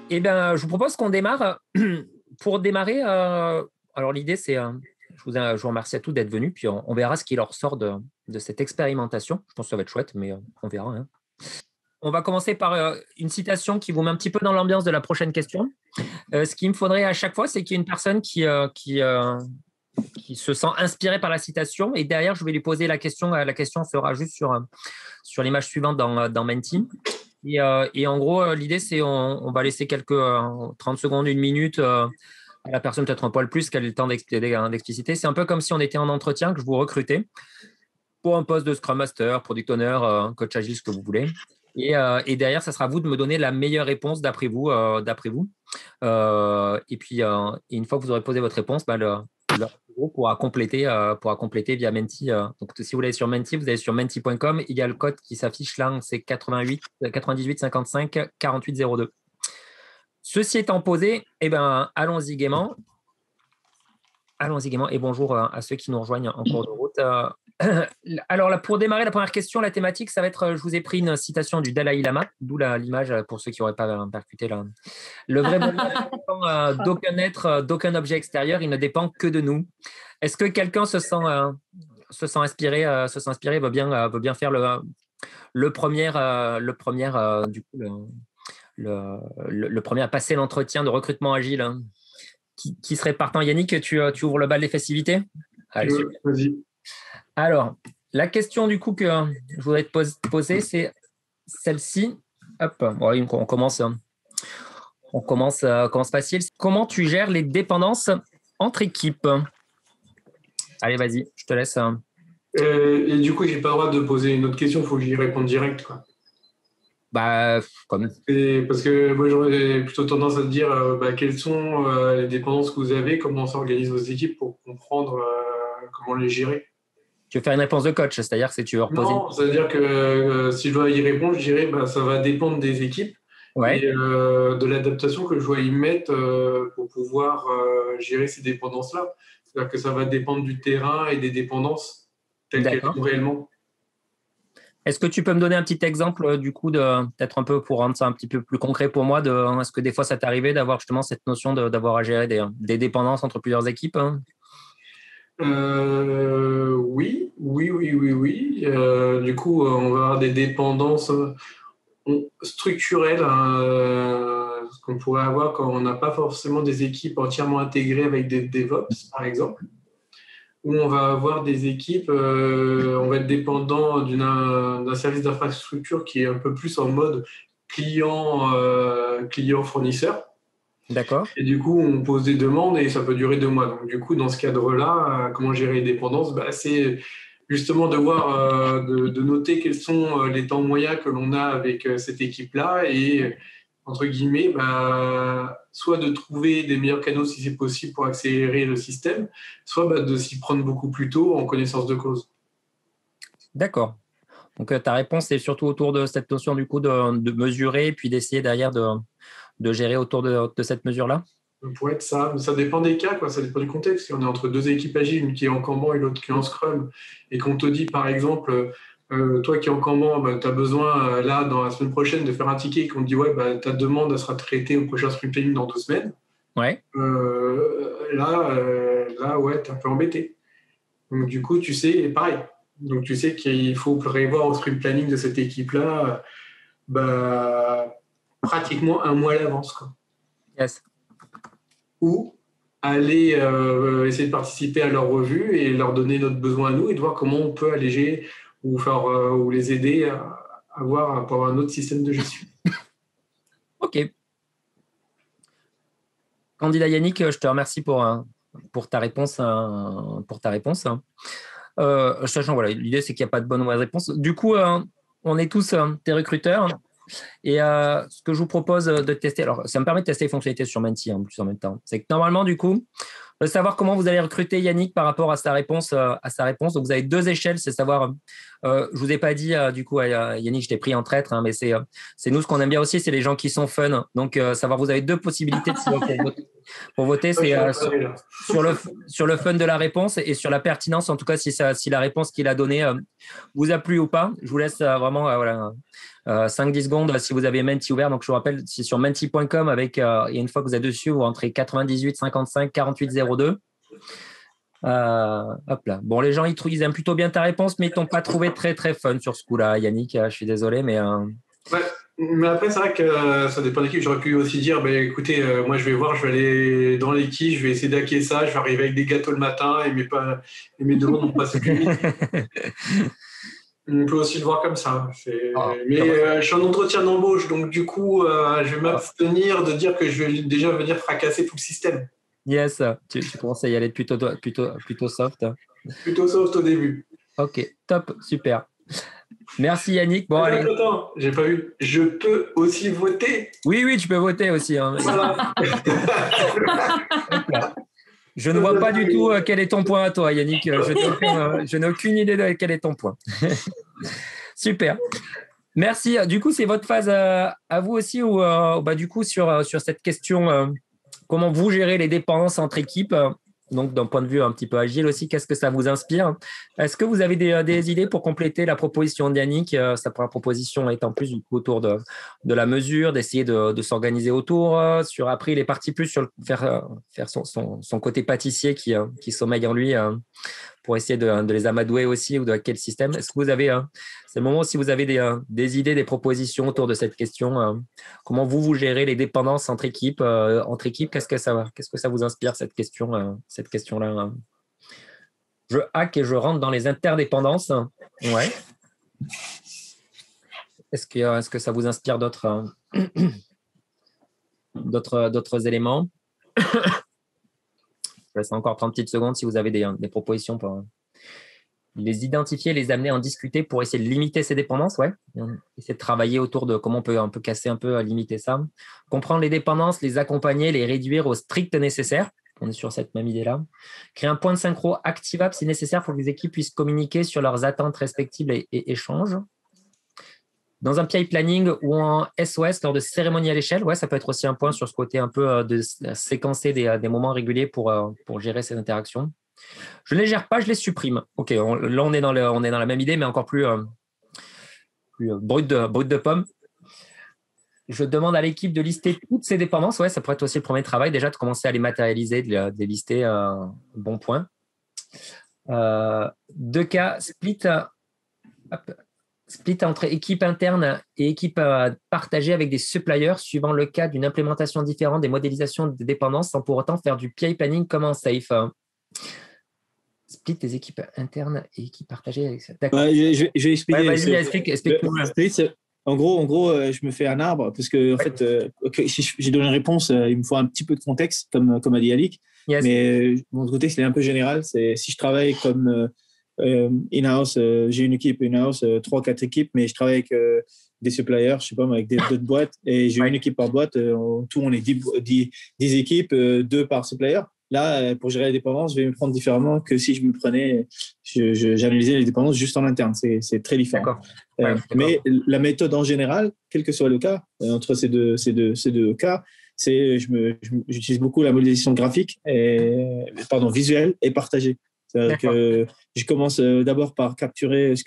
Eh bien, je vous propose qu'on démarre. Pour démarrer, alors l'idée, c'est, je vous remercie à tous d'être venus, puis on verra ce qui leur sort de cette expérimentation. Je pense que ça va être chouette, mais on verra, hein. On va commencer par une citation qui vous met un petit peu dans l'ambiance de la prochaine question. Ce qu'il me faudrait à chaque fois, c'est qu'il y ait une personne qui se sent inspirée par la citation, et derrière, je vais lui poser la question. La question sera juste sur l'image suivante dans Menti. Et en gros, l'idée, c'est on va laisser quelques 30 secondes, une minute à la personne, peut-être un poil plus, qu'elle ait le temps d'expliciter. C'est un peu comme si on était en entretien, que je vous recrutais pour un poste de Scrum Master, Product Owner, Coach Agile, ce que vous voulez. Et derrière, ça sera à vous de me donner la meilleure réponse d'après vous. Et puis, une fois que vous aurez posé votre réponse, le groupe pourra compléter via Menti. Donc, si vous allez sur Menti, vous allez sur menti.com. Il y a le code qui s'affiche là, c'est 98 55 48 02. Ceci étant posé, allons-y gaiement. Allons-y gaiement et bonjour à ceux qui nous rejoignent en cours de route. Alors, là, pour démarrer la première question, la thématique, ça va être, je vous ai pris une citation du Dalai Lama, d'où l'image pour ceux qui n'auraient pas percuté là. Le vrai bonheur dépend d'aucun être, d'aucun objet extérieur, il ne dépend que de nous. Est-ce que quelqu'un se sent inspiré, veut bien faire le premier à passer l'entretien de recrutement agile, hein, qui serait partant? Yannick, tu ouvres le bal des festivités? Allez, vas-y. Alors, la question du coup que je voudrais te poser, c'est celle-ci. Hop, ouais, on commence facile. Comment tu gères les dépendances entre équipes? Allez, vas-y, je te laisse. Et du coup, j'ai pas le droit de poser une autre question, il faut que j'y réponde direct, quoi. Comme. Parce que moi, j'aurais plutôt tendance à te dire quelles sont les dépendances que vous avez, comment s'organisent vos équipes pour comprendre comment les gérer. Tu veux faire une réponse de coach, c'est-à-dire que tu veux reposer. Non, c'est-à-dire que si je dois y répondre, je dirais ça va dépendre des équipes et de l'adaptation que je dois y mettre pour pouvoir gérer ces dépendances-là. C'est-à-dire que ça va dépendre du terrain et des dépendances telles qu'elles sont réellement. Est-ce que tu peux me donner un petit exemple du coup, peut-être un peu pour rendre ça un petit peu plus concret pour moi, est-ce que des fois ça t'est arrivé d'avoir justement cette notion d'avoir à gérer des dépendances entre plusieurs équipes, hein? Oui. Du coup, on va avoir des dépendances structurelles, ce qu'on pourrait avoir quand on n'a pas forcément des équipes entièrement intégrées avec des DevOps, par exemple, où on va avoir des équipes, on va être dépendant d'un service d'infrastructure qui est un peu plus en mode client-fournisseur. D'accord. Et du coup, on pose des demandes et ça peut durer 2 mois. Donc, du coup, dans ce cadre-là, comment gérer les dépendances? C'est justement de noter quels sont les temps moyens que l'on a avec cette équipe-là et, entre guillemets, soit de trouver des meilleurs canaux si c'est possible pour accélérer le système, soit de s'y prendre beaucoup plus tôt en connaissance de cause. D'accord. Donc, ta réponse est surtout autour de cette notion du coup de mesurer et puis d'essayer derrière de gérer autour de cette mesure-là? Ça pourrait être ça, mais ça dépend des cas, quoi. Ça dépend du contexte. Si on est entre deux équipes agiles, une qui est en Kanban et l'autre qui est en Scrum, et qu'on te dit, par exemple, toi qui es en Kanban, tu as besoin, là, dans la semaine prochaine, de faire un ticket, et qu'on te dit, ouais, ta demande elle sera traitée au prochain sprint planning dans 2 semaines, ouais, ouais, tu es un peu embêté. Donc, du coup, tu sais, et pareil. Donc, tu sais qu'il faut prévoir au sprint planning de cette équipe-là, pratiquement 1 mois à l'avance, quoi. Yes. Ou aller essayer de participer à leur revue et leur donner notre besoin à nous et de voir comment on peut alléger ou les aider à avoir un autre système de gestion. Ok. Candidat Yannick, je te remercie pour ta réponse. Sachant, voilà, l'idée, c'est qu'il n'y a pas de bonne ou mauvaise réponse. Du coup, on est tous des recruteurs. Et ce que je vous propose de tester, alors ça me permet de tester les fonctionnalités sur Menti en plus en même temps, c'est que normalement, du coup, savoir comment vous allez recruter Yannick par rapport à sa réponse. Donc, vous avez 2 échelles, c'est savoir Je vous ai pas dit, du coup, Yannick, je t'ai pris en traître, hein, mais c'est nous, ce qu'on aime bien aussi, c'est les gens qui sont fun. Donc, savoir, vous avez deux possibilités pour voter. C'est sur le fun de la réponse et sur la pertinence, en tout cas, si la réponse qu'il a donnée vous a plu ou pas. Je vous laisse vraiment 5-10 secondes si vous avez Menti ouvert. Donc, je vous rappelle, c'est sur menti.com et une fois que vous êtes dessus, vous rentrez 98 55 48 02. Hop là. Bon, les gens, ils aiment plutôt bien ta réponse, mais ils t'ont pas trouvé très, très fun sur ce coup-là, Yannick. Je suis désolé, mais… Ouais, mais après, c'est vrai que ça dépend de l'équipe. J'aurais pu aussi dire, écoutez, moi, je vais voir, je vais aller dans l'équipe, je vais essayer d'hacker ça, je vais arriver avec des gâteaux le matin et mes demandes vont passer plus vite. On peut aussi le voir comme ça. Je suis en entretien d'embauche, donc du coup, je vais m'abstenir de dire que je vais déjà venir fracasser tout le système. Yes, tu commences à y aller plutôt soft. Plutôt soft au début. Ok, top, super. Merci Yannick. Bon, allez. Attends, j'ai pas vu. Je peux aussi voter? Oui, tu peux voter aussi. Hein. Voilà. Je ne vois pas du tout quel est ton point à toi, Yannick. Je n'ai aucune idée de quel est ton point. Super. Merci. Du coup, c'est votre phase à vous aussi ou du coup sur cette question, comment vous gérez les dépendances entre équipes, donc d'un point de vue un petit peu agile aussi, qu'est-ce que ça vous inspire? Est-ce que vous avez des idées pour compléter la proposition de Yannick? Sa première proposition est en plus du coup autour de la mesure, d'essayer de s'organiser autour. Après, il est parti plus sur faire son côté pâtissier qui sommeille en lui pour essayer de les amadouer aussi ou de quel système. Est-ce que vous avez, c'est le moment si vous avez des idées, des propositions autour de cette question, comment vous gérez les dépendances entre équipes, qu'est-ce que ça vous inspire cette question-là? Je hack et je rentre dans les interdépendances. Ouais. Est-ce que ça vous inspire d'autres éléments? Je laisse encore 30 petites secondes si vous avez des propositions pour les identifier, les amener à en discuter pour essayer de limiter ces dépendances. Ouais. Essayer de travailler autour de comment on peut un peu casser un peu, limiter ça. Comprendre les dépendances, les accompagner, les réduire au strict nécessaire. On est sur cette même idée-là. Créer un point de synchro activable si nécessaire pour que les équipes puissent communiquer sur leurs attentes respectives et échangent. Dans un PI planning ou en SOS lors de cérémonies à l'échelle, ouais, ça peut être aussi un point sur ce côté un peu de séquencer des moments réguliers pour gérer ces interactions. Je ne les gère pas, je les supprime. Ok, là on est dans la même idée, mais encore plus brut de pomme. Je demande à l'équipe de lister toutes ces dépendances. Ouais, ça pourrait être aussi le premier travail, déjà de commencer à les matérialiser, de les lister. Bon point. 2 cas, split entre équipe interne et équipe partagée avec des suppliers, suivant le cas d'une implémentation différente des modélisations de dépendance, sans pour autant faire du PI planning comme en safe. Split des équipes internes et équipes partagées. D'accord. Je vais expliquer. Ouais, vas-y, explique-nous. En gros, je me fais un arbre parce que fait, si j'ai donné une réponse, il me faut un petit peu de contexte, comme a dit Yannick. Yes. Mais mon contexte il est un peu général. C'est si je travaille comme in-house, j'ai une équipe in-house, 3-4 équipes, mais je travaille avec des suppliers, je sais pas, avec d'autres boîtes, et j'ai une équipe par boîte. En tout, on est 10 équipes, 2 par supplier. Là, pour gérer les dépendances, je vais me prendre différemment que si je me prenais, j'analysais les dépendances juste en interne. C'est très différent. Mais la méthode en général, quel que soit le cas, entre ces deux cas, j'utilise beaucoup la modélisation graphique, visuelle et partagée. C'est-à-dire que je commence d'abord par capturer ce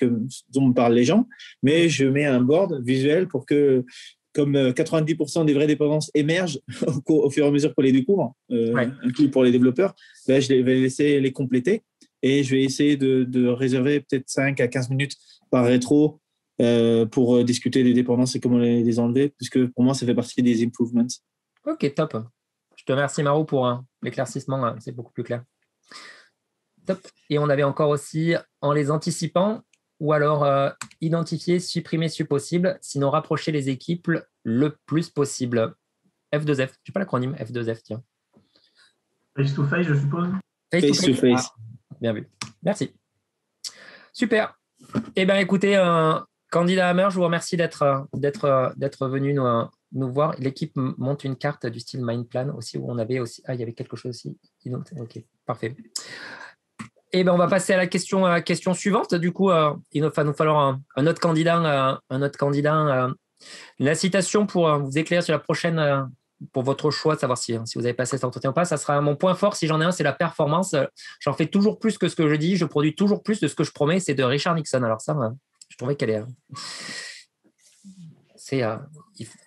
dont me parlent les gens, mais je mets un board visuel pour que, comme 90% des vraies dépendances émergent au fur et à mesure qu'on les découvre, inclus pour les développeurs, là, je vais laisser les compléter et je vais essayer de réserver peut-être 5 à 15 minutes par rétro pour discuter des dépendances et comment les enlever, puisque pour moi, ça fait partie des improvements. Ok, top. Je te remercie, Marou, pour l'éclaircissement. C'est beaucoup plus clair. Top. Et on avait encore aussi, en les anticipant, ou alors identifier, supprimer si possible, sinon rapprocher les équipes le plus possible. F2F, je n'ai pas l'acronyme F2F, tiens. Face to face, je suppose. Face to face. Bien vu. Merci. Super. Eh bien, écoutez, candidat Hammer, je vous remercie d'être venu nous voir. L'équipe monte une carte du style Mindplan aussi, où on avait aussi… Ah, il y avait quelque chose aussi. Ok, parfait. Eh ben, on va passer à la question suivante. Du coup, il va nous falloir un autre candidat. La citation pour vous éclairer sur la prochaine, pour votre choix, de savoir si vous avez passé cet entretien ou pas. Ça sera mon point fort, si j'en ai un, c'est la performance. J'en fais toujours plus que ce que je dis. Je produis toujours plus de ce que je promets. C'est de Richard Nixon. Alors ça, je trouvais qu'elle est...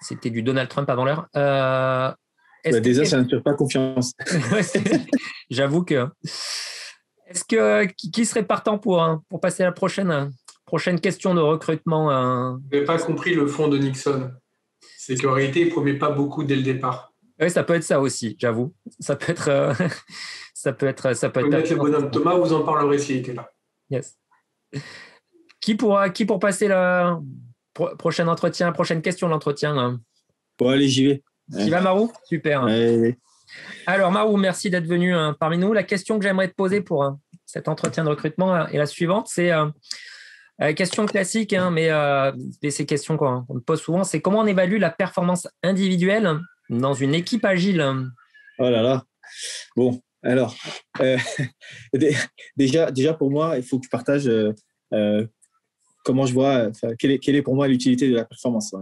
C'était du Donald Trump avant l'heure. Déjà, ça n'inspire pas confiance. J'avoue que... Qui serait partant pour passer à la prochaine question de recrutement Vous n'avez pas compris le fond de Nixon. C'est qu'en réalité, il ne promet pas beaucoup dès le départ. Oui, ça peut être ça aussi, j'avoue. Ça peut être... Connaître le bonhomme Thomas, vous en parlerez s'il était là. Yes. Qui pour passer le prochain entretien, prochaine question de l'entretien? Bon, allez, j'y vais. Tu vas, Marou? Super. Ouais. Alors, Marou, merci d'être venu parmi nous. La question que j'aimerais te poser pour cet entretien de recrutement est la suivante. C'est question classique, mais ces questions qu'on me pose souvent. C'est comment on évalue la performance individuelle dans une équipe agile? Oh là là. Bon, alors, déjà pour moi, il faut que tu partages comment je vois, quelle est pour moi l'utilité de la performance,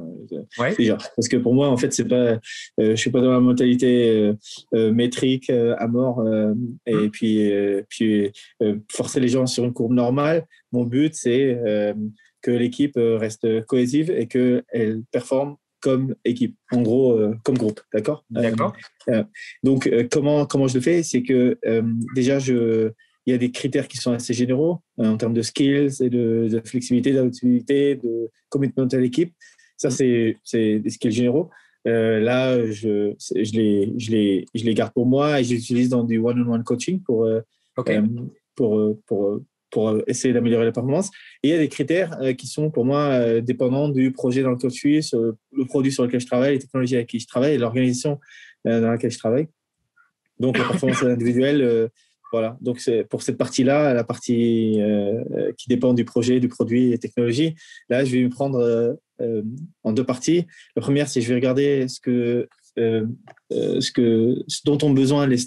ouais. Déjà. Parce que pour moi, en fait, c'est pas, je suis pas dans la mentalité métrique à mort et puis forcer les gens sur une courbe normale. Mon but, c'est que l'équipe reste cohésive et qu'elle performe comme équipe, en gros, comme groupe, d'accord? D'accord. Donc, comment je le fais? C'est que déjà, il y a des critères qui sont assez généraux en termes de skills et de flexibilité, d'adaptabilité, de commitment à l'équipe. Ça, c'est des skills généraux. Là, je les garde pour moi et je les utilise dans du one-on-one coaching pour essayer d'améliorer la performance. Et il y a des critères qui sont pour moi dépendants du projet dans lequel je suis, sur le produit sur lequel je travaille, les technologies avec qui je travaille et l'organisation dans laquelle je travaille. Donc, la performance individuelle, voilà. Donc, c'est pour cette partie-là, la partie qui dépend du projet, du produit et technologie. Là, je vais me prendre en deux parties. La première, c'est je vais regarder ce dont ont besoin les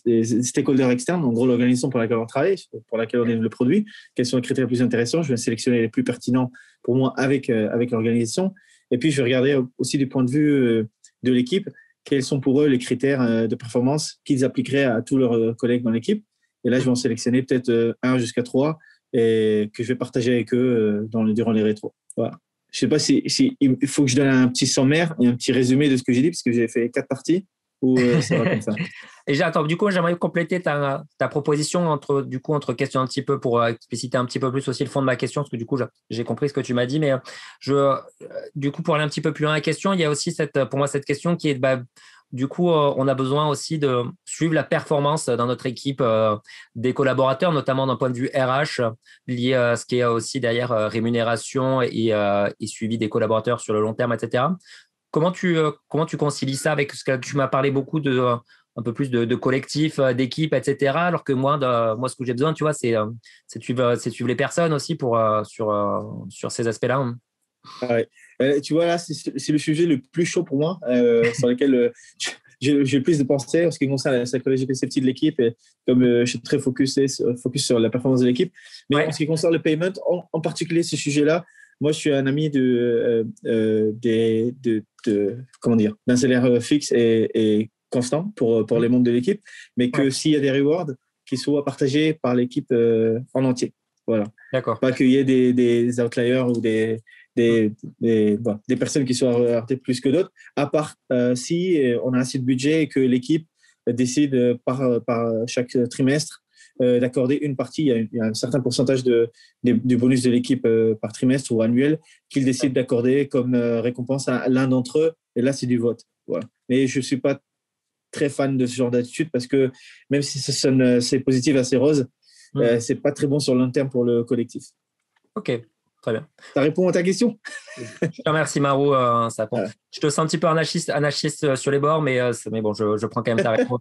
stakeholders externes, en gros l'organisation pour laquelle on travaille, pour laquelle on développe le produit, quels sont les critères les plus intéressants, je vais sélectionner les plus pertinents pour moi avec l'organisation, et puis je vais regarder aussi du point de vue de l'équipe, quels sont pour eux les critères de performance qu'ils appliqueraient à tous leurs collègues dans l'équipe, et là je vais en sélectionner peut-être 1 jusqu'à 3 et que je vais partager avec eux durant les rétros. Voilà. Je ne sais pas si il faut que je donne un petit sommaire et un petit résumé de ce que j'ai dit, parce que j'ai fait 4 parties, ou ça va comme ça. Et attends, du coup, j'aimerais compléter ta proposition entre questions un petit peu pour expliciter un petit peu plus aussi le fond de ma question, parce que du coup, j'ai compris ce que tu m'as dit, mais du coup, pour aller un petit peu plus loin à la question, il y a aussi pour moi cette question qui est du coup, on a besoin aussi de suivre la performance dans notre équipe des collaborateurs, notamment d'un point de vue RH, lié à ce qui est aussi derrière rémunération et suivi des collaborateurs sur le long terme, etc. Comment tu concilies ça avec ce que tu m'as parlé beaucoup un peu plus de collectif, d'équipe, etc. Alors que moi, ce que j'ai besoin, tu vois, c'est de suivre les personnes aussi sur ces aspects-là. Ouais. Tu vois, là, c'est le sujet le plus chaud pour moi, sur lequel j'ai plus de pensées en ce qui concerne la psychologie perceptive de l'équipe. Et comme je suis très focus sur la performance de l'équipe. Mais en ce qui concerne le payment, en particulier ce sujet-là, moi, je suis un ami d'un salaire fixe et constant pour les membres de l'équipe, mais que s'il y a des rewards, qu'ils soient partagés par l'équipe en entier. Voilà. D'accord. Pas qu'il y ait des outliers ou des personnes qui soient regardées plus que d'autres, à part si on a assez de budget et que l'équipe décide par chaque trimestre d'accorder une partie. Il y a un certain pourcentage du bonus de l'équipe par trimestre ou annuel qu'ils décident d'accorder comme récompense à l'un d'entre eux. Et là, c'est du vote. Voilà. Mais je ne suis pas très fan de ce genre d'attitude parce que même si ça sonne c'est positif, assez rose, ce n'est pas très bon sur le long terme pour le collectif. Ok. Très bien. Ça répond à ta question? Je te remercie, Marou. Je te sens un petit peu anarchiste sur les bords, mais bon, je prends quand même ta réponse.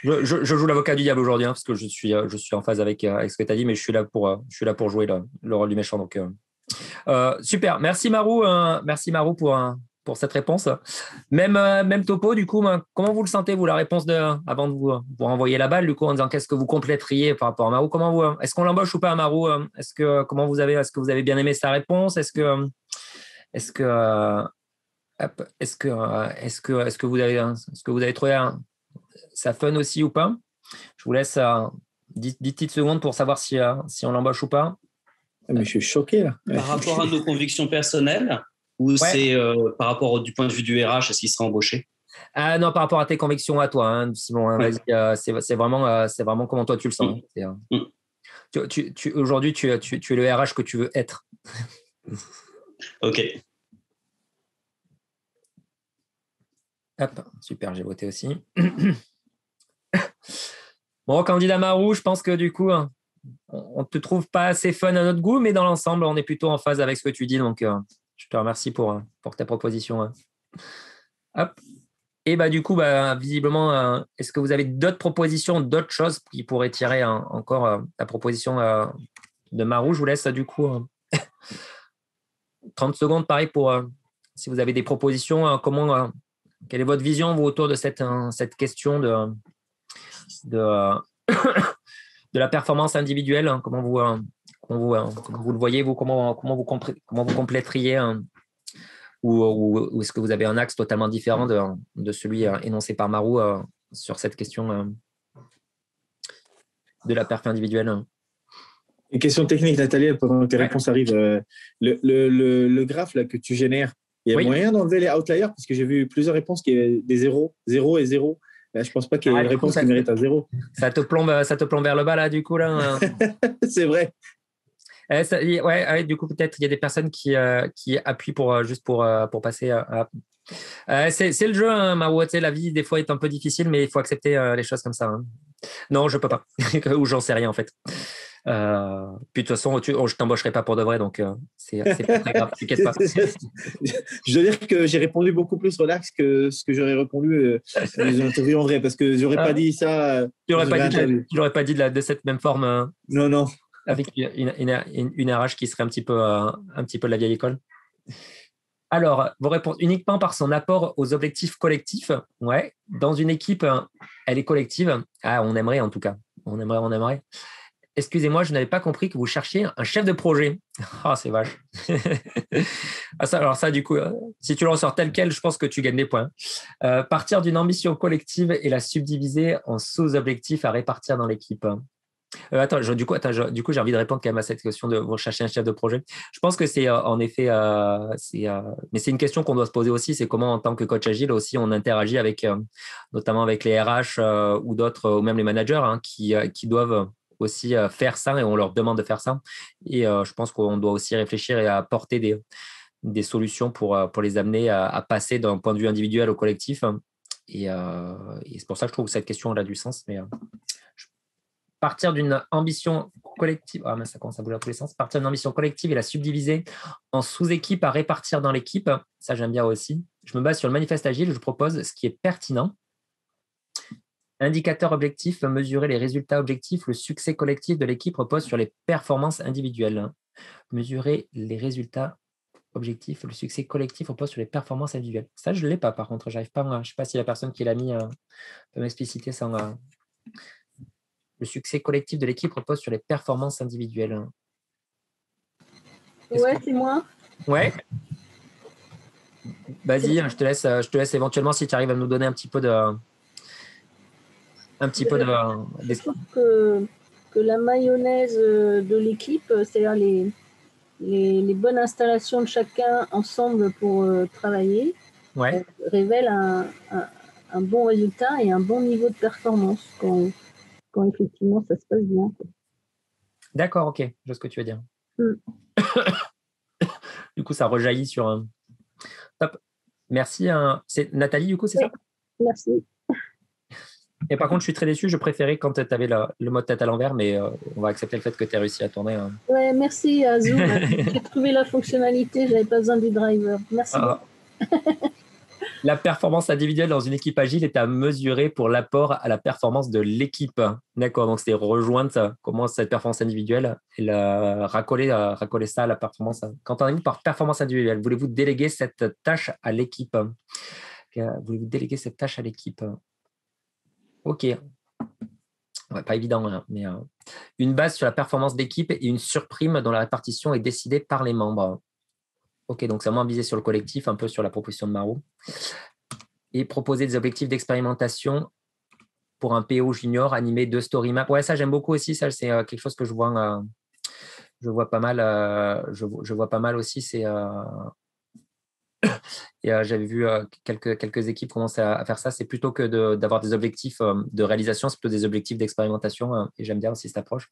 Je joue l'avocat du diable aujourd'hui, parce que je suis en phase avec ce que tu as dit, mais je suis là pour jouer le rôle du méchant. Donc, super. Merci, Marou. Merci, Marou, pour cette réponse. Même topo, du coup, comment vous le sentez, vous, la réponse avant de vous renvoyer la balle, du coup, en disant qu'est-ce que vous compléteriez par rapport à Marou? Est-ce qu'on l'embauche ou pas à Marou? Est-ce que vous avez bien aimé sa réponse? Est-ce que vous avez trouvé ça fun aussi ou pas? Je vous laisse 10 petites secondes pour savoir si on l'embauche ou pas. Mais je suis choqué là. Par rapport à nos convictions personnelles ou c'est par rapport du point de vue du RH, est-ce qu'il sera embauché? Non, par rapport à tes convictions à toi, hein, Simon. Hein, vas-y, c'est vraiment comment toi tu le sens. Aujourd'hui, tu es le RH que tu veux être. Ok. Hop, super, j'ai voté aussi. Bon, candidat Marou, je pense que du coup, on ne te trouve pas assez fun à notre goût, mais dans l'ensemble, on est plutôt en phase avec ce que tu dis. Donc, je te remercie pour ta proposition. Hein. Hop. Et du coup, visiblement, est-ce que vous avez d'autres propositions, d'autres choses qui pourraient tirer encore la proposition de Marou? Je vous laisse du coup 30 secondes, pareil, pour si vous avez des propositions. Quelle est votre vision, vous, autour de cette question de la performance individuelle? Comment vous le voyez, vous? Comment vous compléteriez ou est-ce que vous avez un axe totalement différent de celui énoncé par Marou sur cette question de la perf individuelle? Une question technique, Nathalie, pendant que tes réponses arrivent. Le graphe là, que tu génères, il y a moyen d'enlever les outliers? Parce que j'ai vu plusieurs réponses qui avaient des 0 et 0. Là, je ne pense pas qu'il y ait une réponse qui mérite un 0. Ça te plombe vers le bas, là, du coup. Là. C'est vrai. Du coup, peut-être il y a des personnes qui appuient juste pour passer à. C'est le jeu, hein, Marou. La vie, des fois, est un peu difficile, mais il faut accepter les choses comme ça. Hein. Non, je ne peux pas. Ou j'en sais rien, en fait. Puis de toute façon, je ne t'embaucherai pas pour de vrai, donc c'est pas très grave, t'inquiète pas. Je dois dire que j'ai répondu beaucoup plus relax que ce que j'aurais répondu dans une interview en vrai, parce que j'aurais pas dit ça. Tu l'aurais pas dit de cette même forme. Non. Avec une RH qui serait un petit peu de la vieille école. Alors, vos réponses uniquement par son apport aux objectifs collectifs. Ouais. Dans une équipe, elle est collective. On aimerait en tout cas. On aimerait. Excusez-moi, je n'avais pas compris que vous cherchiez un chef de projet. C'est vache. Alors ça, du coup, si tu le ressors tel quel, je pense que tu gagnes des points. Partir d'une ambition collective et la subdiviser en sous-objectifs à répartir dans l'équipe. Du coup, j'ai envie de répondre quand même à cette question de vous chercher un chef de projet. Je pense que c'est en effet, mais c'est une question qu'on doit se poser aussi. C'est comment, en tant que coach agile aussi, on interagit avec, notamment avec les RH ou d'autres, ou même les managers qui doivent aussi faire ça et on leur demande de faire ça. Et je pense qu'on doit aussi réfléchir et apporter des solutions pour les amener à passer d'un point de vue individuel au collectif. Et c'est pour ça que je trouve que cette question elle a du sens. Mais partir d'une ambition collective, mais ça commence à bouger dans tous les sens. Partir d'une ambition collective et la subdiviser en sous-équipes à répartir dans l'équipe, ça j'aime bien aussi. Je me base sur le manifeste agile, je propose ce qui est pertinent. Indicateur objectif, mesurer les résultats objectifs. Le succès collectif de l'équipe repose sur les performances individuelles. Mesurer les résultats objectifs. Le succès collectif repose sur les performances individuelles. Ça, je ne l'ai pas, par contre. J'arrive pas, je ne sais pas si la personne qui l'a mis peut m'expliciter ça. Le succès collectif de l'équipe repose sur les performances individuelles. C'est moi. Ouais. Vas-y, je te laisse éventuellement si tu arrives à nous donner un petit peu de... Je trouve que la mayonnaise de l'équipe, c'est-à-dire les bonnes installations de chacun ensemble pour travailler, révèle un bon résultat et un bon niveau de performance quand effectivement ça se passe bien. D'accord, ok, je vois ce que tu veux dire. Du coup, ça rejaillit sur un... Top. Merci. C'est Nathalie, du coup, c'est ça? Merci. Et par contre, je suis très déçu. Je préférais quand tu avais le mode tête à l'envers, mais on va accepter le fait que tu aies réussi à tourner. Ouais, merci à Zoom. J'ai trouvé la fonctionnalité. Je n'avais pas besoin du driver. Merci. La performance individuelle dans une équipe agile est à mesurer pour l'apport à la performance de l'équipe. D'accord, donc c'est rejoindre comment cette performance individuelle et raccoler ça à la performance. Qu'entendez-vous par performance individuelle? Voulez-vous déléguer cette tâche à l'équipe? Voulez-vous déléguer cette tâche à l'équipe? Ok. Ouais, pas évident, hein, mais une base sur la performance d'équipe et une surprime dont la répartition est décidée par les membres. Ok, donc c'est moins visé sur le collectif, un peu sur la proposition de Marou. Et proposer des objectifs d'expérimentation pour un PO junior animé de story map. Ouais, ça j'aime beaucoup aussi. Ça c'est quelque chose que je vois pas mal. Je vois pas mal aussi. C'est et j'avais vu quelques équipes commencer à faire ça. C'est plutôt que d'avoir des objectifs de réalisation, c'est plutôt des objectifs d'expérimentation. Et j'aime bien aussi cette approche.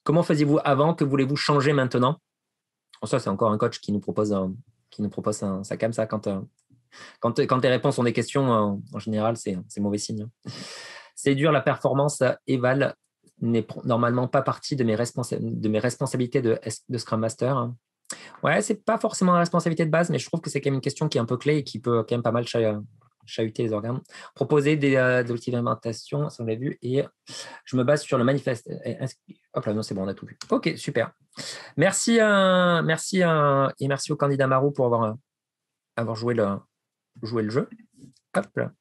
Comment faisiez-vous avant? Que voulez-vous changer maintenant? Ça, c'est encore un coach qui nous propose ça comme ça. Quand tes réponses ont des questions, en général, c'est mauvais signe. Séduire la performance éval n'est normalement pas partie de mes responsabilités de Scrum Master. Ouais, c'est pas forcément la responsabilité de base, mais je trouve que c'est quand même une question qui est un peu clé et qui peut quand même pas mal chahuter les organes. Proposer des outils d'implémentation, ça on l'a vu, et je me base sur le manifeste. Hop là, non, c'est bon, on a tout vu. Ok, super. Merci et merci au candidat Marou pour avoir joué le jeu. Hop là.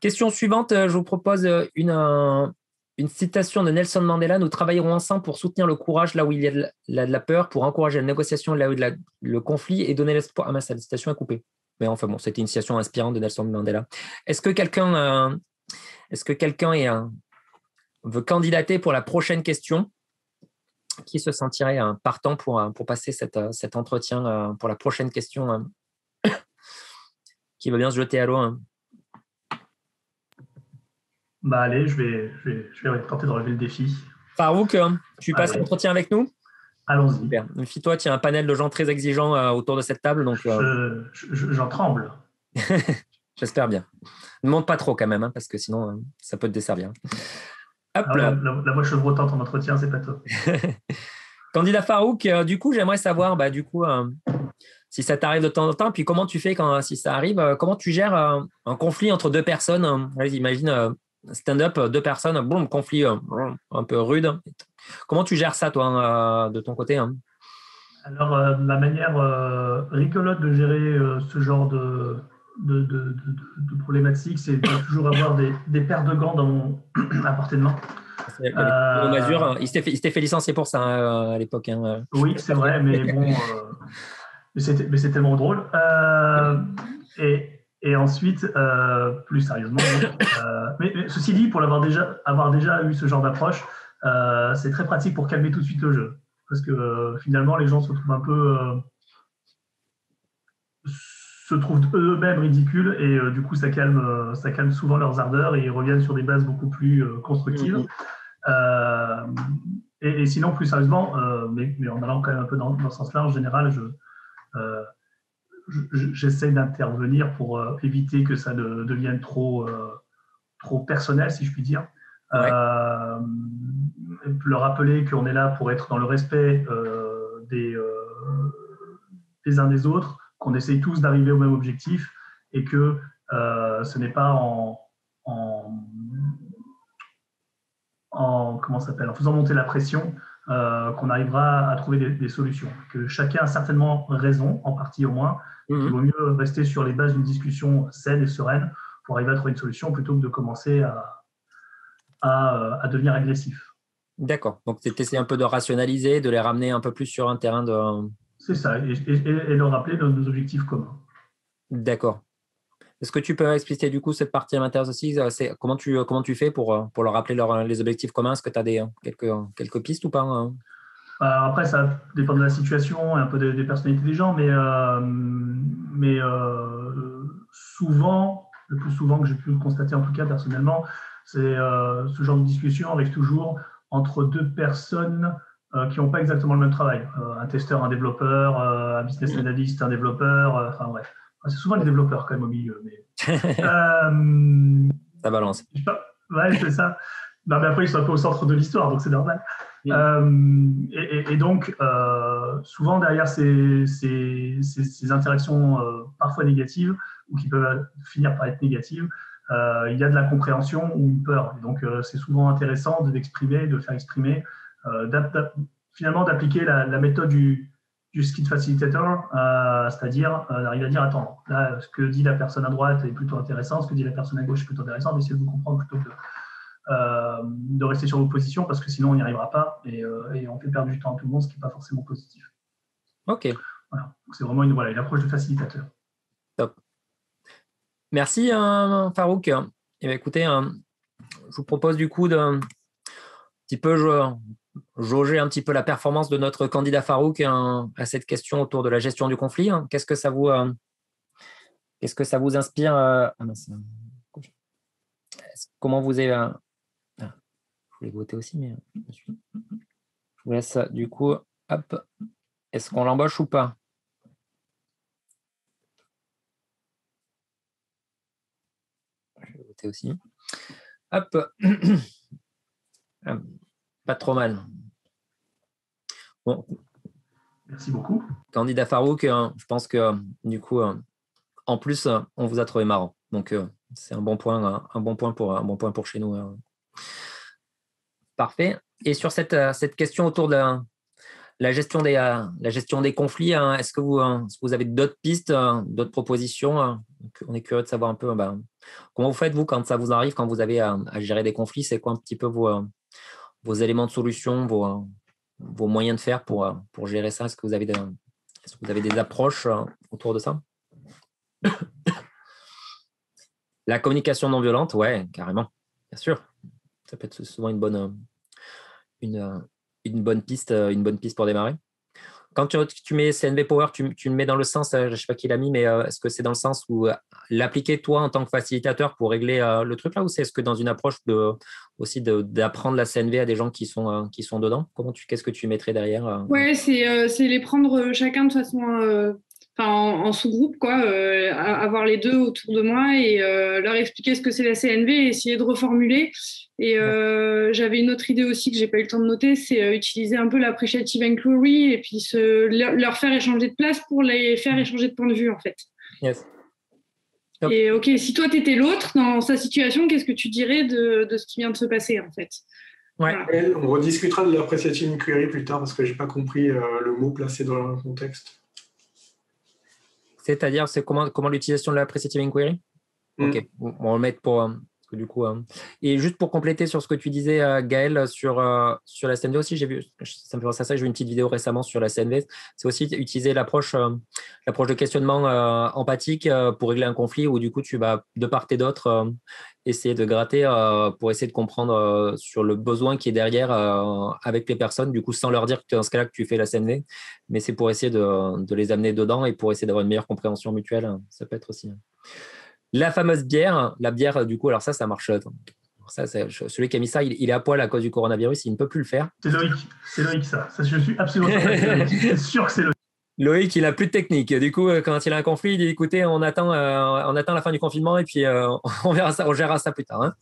Question suivante, je vous propose une citation de Nelson Mandela. Nous travaillerons ensemble pour soutenir le courage là où il y a de la peur, pour encourager la négociation là où il y a le conflit et donner l'espoir. Ah mince, la citation est coupée. Mais enfin bon, c'était une citation inspirante de Nelson Mandela. Est-ce que quelqu'un veut candidater pour la prochaine question? Qui se sentirait partant pour passer cet entretien pour la prochaine question? Qui veut bien se jeter à l'eau? Bah allez, je vais tenter de relever le défi. Farouk, tu passes l'entretien avec nous? Allons-y. Méfie-toi, tu as un panel de gens très exigeants autour de cette table. Donc, j'en tremble. J'espère bien. Ne monte pas trop quand même, parce que sinon, ça peut te desservir. Hop là. La voix chevrotante en entretien, c'est pas top. Candidat Farouk, du coup, j'aimerais savoir, si ça t'arrive de temps en temps, puis comment tu fais si ça arrive, comment tu gères un conflit entre deux personnes? Imagine stand-up, deux personnes, boum, conflit un peu rude. Comment tu gères ça, toi, de ton côté? Alors, la manière rigolote de gérer ce genre de problématique, c'est de toujours avoir des paires de gants à portée de main. Il s'était fait licencier pour ça à l'époque. Oui, c'est vrai, mais bon, mais c'est tellement drôle. Et ensuite, plus sérieusement, mais ceci dit, pour avoir déjà eu ce genre d'approche, c'est très pratique pour calmer tout de suite le jeu. Parce que finalement, les gens se trouvent eux-mêmes ridicules et du coup, ça calme souvent leurs ardeurs et ils reviennent sur des bases beaucoup plus constructives. Et sinon, plus sérieusement, mais en allant quand même un peu dans ce sens-là, en général, j'essaie d'intervenir pour éviter que ça ne devienne trop personnel, si je puis dire. Ouais. Leur rappeler qu'on est là pour être dans le respect des uns des autres, qu'on essaye tous d'arriver au même objectif et que ce n'est pas en faisant monter la pression qu'on arrivera à trouver des solutions. Que chacun a certainement raison, en partie au moins, qu'il vaut mieux rester sur les bases d'une discussion saine et sereine pour arriver à trouver une solution plutôt que de commencer à devenir agressif. D'accord. Donc, tu essaies un peu de rationaliser, de les ramener un peu plus sur un terrain de… C'est ça, et leur rappeler nos objectifs communs. D'accord. Est-ce que tu peux expliquer du coup cette partie m'intéresse aussi? Comment tu fais pour leur rappeler les objectifs communs? Est-ce que tu as quelques pistes ou pas? Après, ça dépend de la situation et un peu des personnalités des gens, mais souvent, le plus souvent que j'ai pu le constater en tout cas personnellement, c'est ce genre de discussion arrive toujours entre deux personnes qui n'ont pas exactement le même travail. Un testeur, un développeur, un business analyst, un développeur, enfin bref. C'est souvent les développeurs quand même au milieu. Mais, ça balance. Ouais, c'est ça. Non, mais après, ils sont un peu au centre de l'histoire, donc c'est normal. Oui. Et donc, souvent, derrière ces interactions parfois négatives, ou qui peuvent finir par être négatives, il y a de la compréhension ou une peur. Et donc, c'est souvent intéressant de faire exprimer, finalement d'appliquer la méthode du skid facilitator, c'est-à-dire d'arriver à dire, attends, là, ce que dit la personne à droite est plutôt intéressant, ce que dit la personne à gauche est plutôt intéressant, mais essayez de vous comprendre plutôt que de rester sur vos positions, parce que sinon on n'y arrivera pas et on fait perdre du temps à tout le monde, ce qui n'est pas forcément positif. Ok. Voilà. Donc, c'est vraiment une approche de facilitateur. Top. Merci Farouk. Eh bien, écoutez, je vous propose du coup de petit peu jauger un petit peu la performance de notre candidat Farouk à cette question autour de la gestion du conflit. Qu'est-ce que ça vous inspire comment vous avez je voulais voter aussi, mais je vous laisse du coup. Hop. Est-ce qu'on l'embauche ou pas? Je vais voter aussi. Hop. Pas trop mal. Bon. Merci beaucoup. Candidat Farouk, je pense que du coup, en plus, on vous a trouvé marrant. Donc, c'est un bon point pour chez nous. Parfait. Et sur cette question autour de la gestion des conflits, est-ce que vous avez d'autres pistes, d'autres propositions? On est curieux de savoir un peu comment vous faites, vous, quand ça vous arrive, quand vous avez à gérer des conflits. C'est quoi un petit peu vos éléments de solution, vos moyens de faire pour gérer ça? Est-ce que vous avez des approches autour de ça? La communication non violente, ouais, carrément, bien sûr. Ça peut être souvent une bonne piste pour démarrer. Quand tu mets CNV Power, tu le mets dans le sens, je ne sais pas qui l'a mis, mais est-ce que c'est dans le sens où l'appliquer toi en tant que facilitateur pour régler le truc là, ou est-ce que dans une approche aussi d'apprendre la CNV à des gens qui sont dedans? Qu'est-ce que tu mettrais derrière? Ouais, c'est les prendre chacun de façon en sous-groupe, quoi, avoir les deux autour de moi et leur expliquer ce que c'est la CNV et essayer de reformuler. Et j'avais une autre idée aussi que j'ai pas eu le temps de noter, c'est utiliser un peu l'appreciative inquiry et puis leur faire échanger de place pour les faire échanger de point de vue, en fait. Yes. Yep. Et ok, si toi t'étais l'autre dans sa situation, qu'est-ce que tu dirais de ce qui vient de se passer, en fait? Ouais. Voilà. On rediscutera de l'appreciative inquiry plus tard parce que j'ai pas compris le mot placé dans le contexte. C'est-à-dire, c'est comment l'utilisation de l'appreciative inquiry? Ok, on va le mettre pour du coup. Et juste pour compléter sur ce que tu disais, Gaël, sur la CNV aussi, j'ai vu, ça me fait penser à ça, j'ai vu une petite vidéo récemment sur la CNV. C'est aussi utiliser l'approche de questionnement empathique pour régler un conflit où du coup tu vas de part et d'autre essayer de gratter pour essayer de comprendre sur le besoin qui est derrière avec les personnes, du coup sans leur dire que dans ce cas-là que tu fais la CNV, mais c'est pour essayer de les amener dedans et pour essayer d'avoir une meilleure compréhension mutuelle. Ça peut être aussi. La fameuse bière, la bière, du coup, alors ça marche. Ça, celui qui a mis ça, il est à poil à cause du coronavirus, il ne peut plus le faire. C'est Loïc, ça. Je suis absolument sûr que c'est Loïc. Loïc, il n'a plus de technique. Du coup, quand il a un conflit, il dit écoutez, on attend la fin du confinement et puis on verra ça, on gérera ça plus tard. Hein.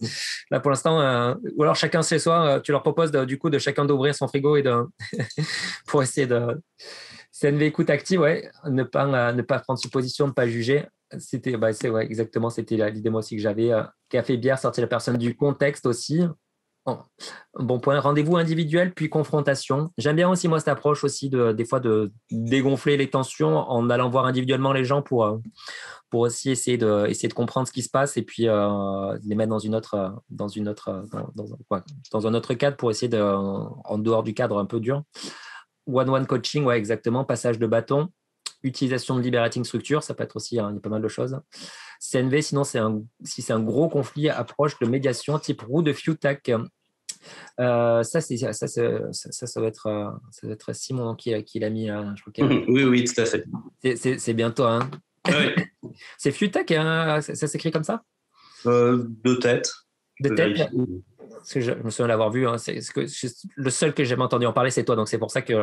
Là, pour l'instant, ou alors chacun chez soi, tu leur proposes du coup de chacun d'ouvrir son frigo et pour essayer de. CNV écoute active, ouais, ne pas prendre supposition, ne pas juger. C'était exactement, c'était l'idée moi aussi que j'avais. Café, bière, sortir la personne du contexte aussi. Bon point. Rendez-vous individuel puis confrontation. J'aime bien aussi moi cette approche aussi des fois de dégonfler les tensions en allant voir individuellement les gens pour aussi essayer de comprendre ce qui se passe et puis les mettre dans un autre cadre pour essayer en dehors du cadre un peu dur. One-one coaching, ouais, exactement. Passage de bâton. Utilisation de liberating structure, ça peut être aussi, il y a pas mal de choses. CNV, sinon, si c'est un gros conflit, approche de médiation type roue de FewTac. Ça va être Simon qui l'a mis. Je crois oui, tout à fait. C'est bien toi. Hein. Oui. C'est FewTac, hein, ça s'écrit comme ça? De tête. De tête. Parce que je me souviens l'avoir vu. Hein, le seul que j'ai jamais entendu en parler, c'est toi. Donc, c'est pour ça que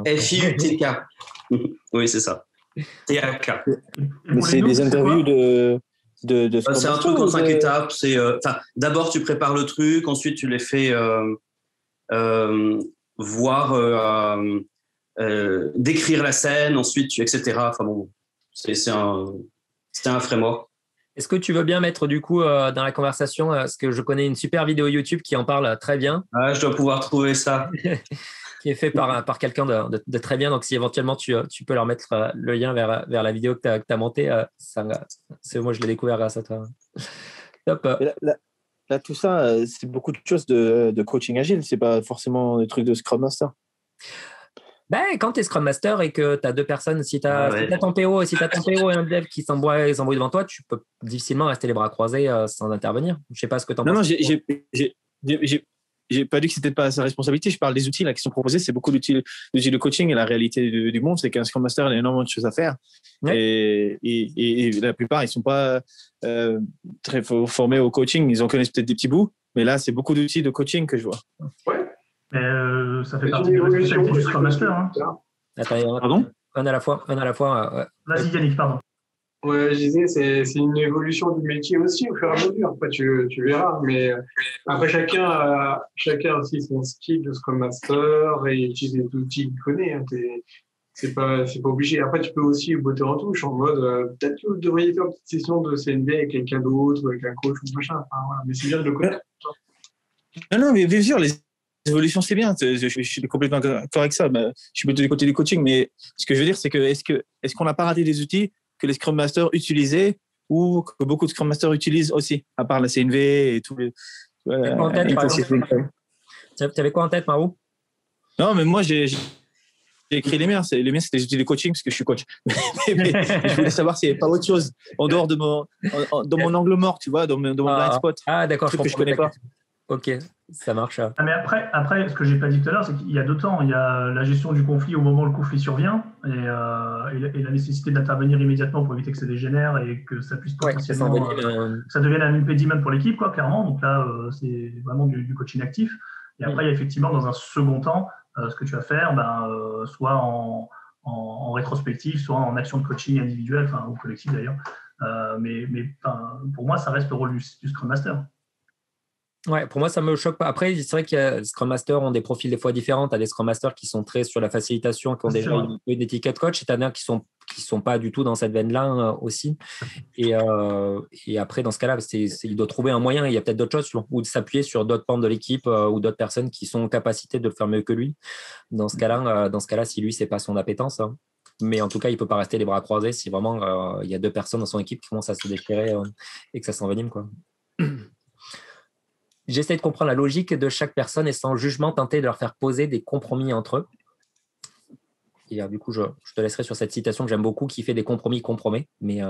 FIUTK. Oui, c'est ça. TAK. C'est des interviews C'est un truc en 5 étapes. D'abord, tu prépares le truc, ensuite, tu les fais voir, décrire la scène, ensuite, etc. Enfin bon, c'est un framework. Est-ce que tu veux bien mettre du coup dans la conversation, parce que je connais une super vidéo YouTube qui en parle très bien. Ah, je dois pouvoir trouver ça. Qui est fait par quelqu'un de très bien. Donc, si éventuellement tu peux leur mettre le lien vers la vidéo que tu as montée, moi, je l'ai découvert grâce à toi. Top. Là, tout ça, c'est beaucoup de choses de coaching agile. C'est pas forcément des trucs de Scrum Master. Ben, quand tu es Scrum Master et que tu as deux personnes, si tu as ton PO et un dev qui s'embrouillent devant toi, tu peux difficilement rester les bras croisés sans intervenir. Je ne sais pas ce que tu en penses. Non, j'ai pas dit que c'était pas sa responsabilité. Je parle des outils là qui sont proposés. C'est beaucoup d'outils de coaching, et la réalité du monde, c'est qu'un Scrum Master, il a énormément de choses à faire. Ouais. Et la plupart, ils sont pas très formés au coaching. Ils en connaissent peut-être des petits bouts, mais là, c'est beaucoup d'outils de coaching que je vois. Ouais. Ça fait partie de l'évolution du Scrum Master. Hein. Pardon ? Un à la fois. Vas-y, Yannick, pardon. Ouais, je disais, c'est une évolution du métier aussi au fur et à mesure. Après, tu verras. Mais après, chacun a aussi son style de Scrum Master et utilise les outils qu'il connaît. Hein. C'est pas obligé. Après, tu peux aussi botter en touche en mode peut-être que vous devriez faire une petite session de CNV avec quelqu'un d'autre, avec un coach ou machin. Enfin, voilà. Mais c'est bien de le connaître. Non, mais bien sûr, les évolutions, c'est bien. Je suis complètement d'accord avec ça. Je suis plutôt du côté du coaching. Mais ce que je veux dire, c'est que est-ce qu'on n'a pas raté des outils que les Scrum Masters utilisaient ou que beaucoup de Scrum Masters utilisent aussi, à part la CNV et tous les. Tu avais quoi en tête, Marou ? Non, mais moi, j'ai écrit les miens. Les miens, c'était des outils de coaching parce que je suis coach. mais je voulais savoir s'il n'y avait pas autre chose en dehors de mon angle mort, tu vois, dans mon blind spot. Ah, d'accord, que je connais pas. Ok, ça marche. Mais après, ce que j'ai pas dit tout à l'heure, c'est qu'il y a 2 temps. Il y a la gestion du conflit au moment où le conflit survient et la nécessité d'intervenir immédiatement pour éviter que ça dégénère et que ça puisse potentiellement ça devienne un impediment pour l'équipe, quoi, clairement. Donc là, c'est vraiment du coaching actif. Et après, il y a effectivement dans un second temps ce que tu vas faire, soit en rétrospective, soit en action de coaching individuelle, ou collective d'ailleurs. Mais pour moi, ça reste le rôle du Scrum Master. Ouais, pour moi, ça me choque pas. Après, c'est vrai que les Scrum Masters ont des profils des fois différents. Tu as des Scrum Masters qui sont très sur la facilitation, qui ont déjà une étiquette coach, et tu en as qui sont pas du tout dans cette veine-là aussi. Et après, dans ce cas-là, il doit trouver un moyen. Il y a peut-être d'autres choses, ou de s'appuyer sur d'autres membres de l'équipe ou d'autres personnes qui sont en capacité de le faire mieux que lui. Dans ce cas-là, si lui, c'est pas son appétence. Hein. Mais en tout cas, il peut pas rester les bras croisés si vraiment il y a 2 personnes dans son équipe qui commencent à se déchirer et que ça s'envenime, quoi. J'essaie de comprendre la logique de chaque personne et sans jugement tenter de leur faire poser des compromis entre eux. Et du coup, je te laisserai sur cette citation que j'aime beaucoup, qui fait des compromis compromet. Mais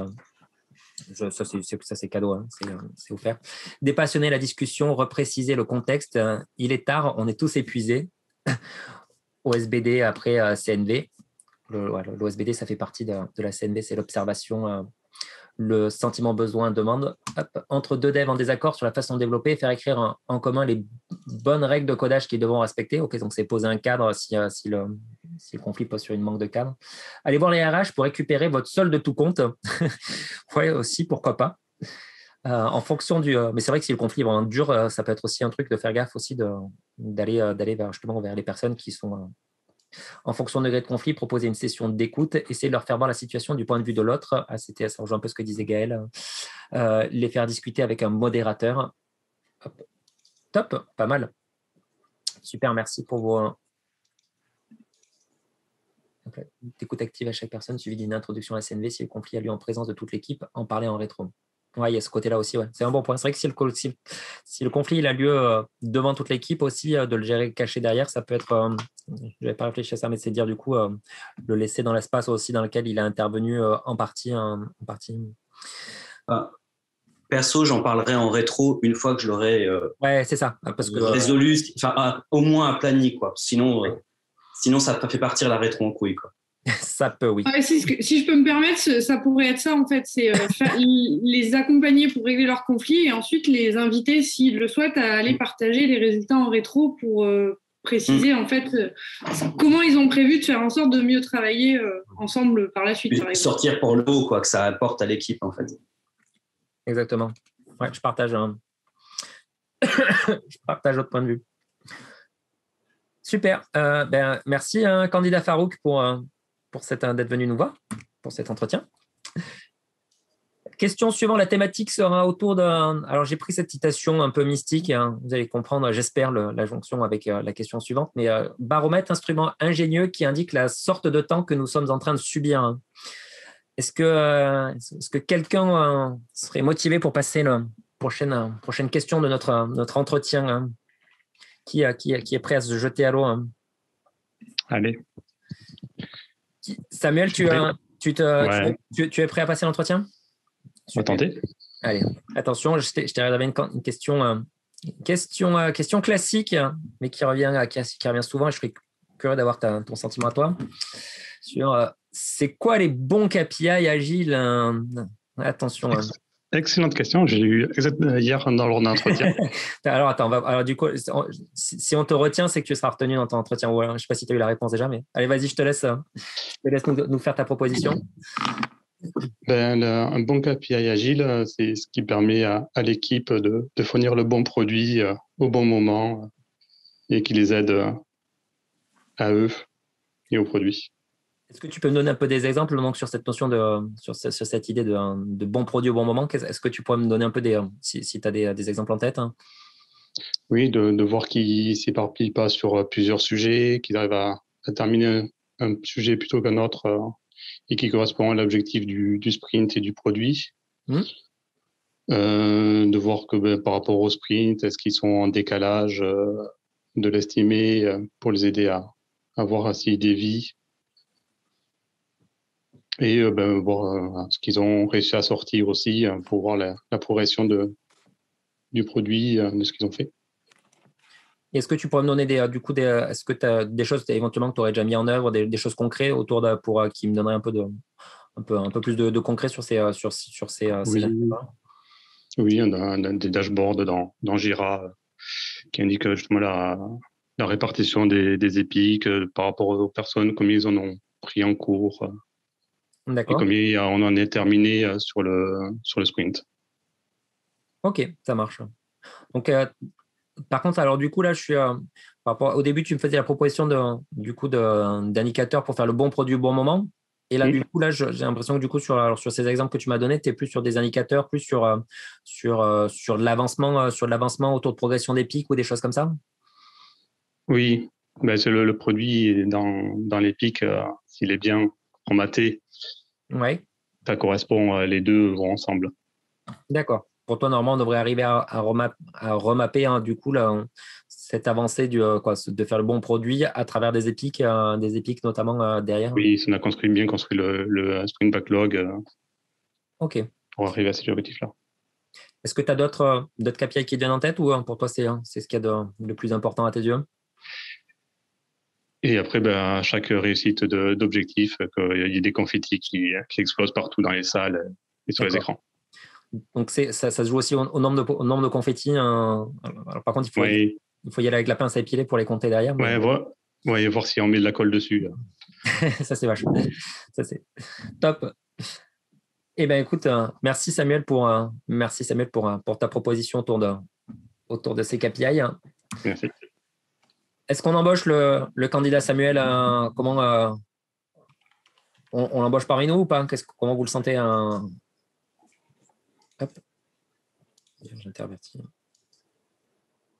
ça, c'est cadeau, hein, c'est offert. Dépassionner la discussion, repréciser le contexte. Il est tard, on est tous épuisés. OSBD après CNV. L'OSBD, ça fait partie de la CNV, c'est l'observation. Le sentiment besoin demande entre 2 devs en désaccord sur la façon de développer, faire écrire en commun les bonnes règles de codage qu'ils devront respecter. Ok, donc c'est poser un cadre si le conflit pose sur une manque de cadre. Allez voir les RH pour récupérer votre solde de tout compte. Ouais, aussi, pourquoi pas. En fonction mais c'est vrai que si le conflit est vraiment dur, ça peut être aussi un truc de faire gaffe aussi d'aller vers les personnes qui sont en fonction de degré de conflit, proposer une session d'écoute, essayer de leur faire voir la situation du point de vue de l'autre. Ça rejoint un peu ce que disait Gaël. Les faire discuter avec un modérateur. Hop. Top, pas mal. Super, merci pour vos écoute active à chaque personne, suivi d'une introduction à la CNV si le conflit a lieu en présence de toute l'équipe, en parler en rétro. Oui, il y a ce côté-là aussi. Ouais. C'est un bon point. C'est vrai que si le conflit il a lieu devant toute l'équipe aussi, de le gérer caché derrière, ça peut être… je n'avais pas réfléchi à ça, mais c'est de dire du coup, le laisser dans l'espace aussi dans lequel il a intervenu en partie. Perso, j'en parlerai en rétro une fois que je l'aurai c'est ça, parce que, résolu, au moins aplani, quoi. Sinon, ça fait partir la rétro en couille, quoi. Ça peut, oui. Si je peux me permettre, ça pourrait être ça, en fait. C'est les accompagner pour régler leurs conflits et ensuite les inviter, s'ils le souhaitent, à aller partager les résultats en rétro pour préciser, en fait, comment ils ont prévu de faire en sorte de mieux travailler ensemble par la suite. Par exemple. Sortir pour le haut, quoi, que ça apporte à l'équipe, en fait. exactement. Ouais, je partage votre point de vue. Super. Merci, candidat Farouk, pour d'être venu nous voir pour cet entretien. Question suivante, la thématique sera autour d'un... Alors, j'ai pris cette citation un peu mystique, hein, vous allez comprendre, j'espère, la jonction avec la question suivante, mais baromètre, instrument ingénieux qui indique la sorte de temps que nous sommes en train de subir. Hein. Est-ce que quelqu'un serait motivé pour passer la prochaine question de notre entretien, hein, qui est prêt à se jeter à l'eau, hein? Allez. Samuel, tu es prêt à passer l'entretien? On va tenter. Allez, attention, je t'ai réservé une question classique, mais qui revient souvent. Je serais curieux d'avoir ton sentiment à toi sur c'est quoi les bons KPI agiles. Attention. Excellente question. J'ai eu hier lors d'un entretien. Alors, attends, du coup, si on te retient, c'est que tu seras retenu dans ton entretien. Ouais, je ne sais pas si tu as eu la réponse déjà, mais allez, vas-y, je te laisse nous faire ta proposition. Un bon KPI agile, c'est ce qui permet à l'équipe de fournir le bon produit au bon moment et qui les aide à eux et au produit. Est-ce que tu peux me donner un peu des exemples donc, sur cette notion sur cette idée de bon produit au bon moment? Est-ce que tu pourrais me donner un peu si tu as des exemples en tête, hein? Oui, de voir qu'ils ne s'éparpillent pas sur plusieurs sujets, qu'ils arrivent à terminer un sujet plutôt qu'un autre et qui correspond à l'objectif du sprint et du produit. De voir que par rapport au sprint, est-ce qu'ils sont en décalage de l'estimé pour les aider à voir s'ils dévient. Et voir ce qu'ils ont réussi à sortir aussi pour voir la progression du produit, de ce qu'ils ont fait. Est-ce que tu pourrais me donner est-ce que tu as des choses éventuellement que tu aurais déjà mis en œuvre, des choses concrètes autour qui me donneraient un peu plus de concret sur ces Oui, on a des dashboards dans Jira qui indiquent justement la répartition des épiques par rapport aux personnes, combien ils en ont pris en cours. D'accord. Et combien on en est terminé sur le sprint. Ok, ça marche. Donc, par contre, alors du coup, là, je suis au début, tu me faisais la proposition d'indicateurs pour faire le bon produit au bon moment. Et là, du coup, là, j'ai l'impression que du coup, sur ces exemples que tu m'as donnés, tu es plus sur des indicateurs, plus sur de l'avancement autour de progression des pics ou des choses comme ça? Oui, c'est le produit dans les pics, s'il est bien formaté, ouais. Ça correspond, les deux vont ensemble. D'accord. Pour toi, normalement, on devrait arriver à remapper du coup cette avancée de faire le bon produit à travers des épiques notamment derrière. Oui, on a bien construit le sprint backlog ok. Pour arriver à cet objectif-là. Est-ce que tu as d'autres KPI qui te viennent en tête ou pour toi, c'est ce qu'il y a de plus important à tes yeux? Et après, à chaque réussite d'objectif, qu'il y ait des confettis qui explosent partout dans les salles et sur les écrans. Donc, ça se joue aussi au nombre de confettis. Alors, par contre, il faut y aller avec la pince à épiler pour les compter derrière. Mais... voir si on met de la colle dessus. Ça, c'est vachement. Ça, c'est top. Eh bien, écoute, merci Samuel pour ta proposition autour de ces KPI. Merci. Est-ce qu'on embauche le candidat Samuel? On l'embauche parmi nous ou pas? Comment vous le sentez? Hop. J'intervertis.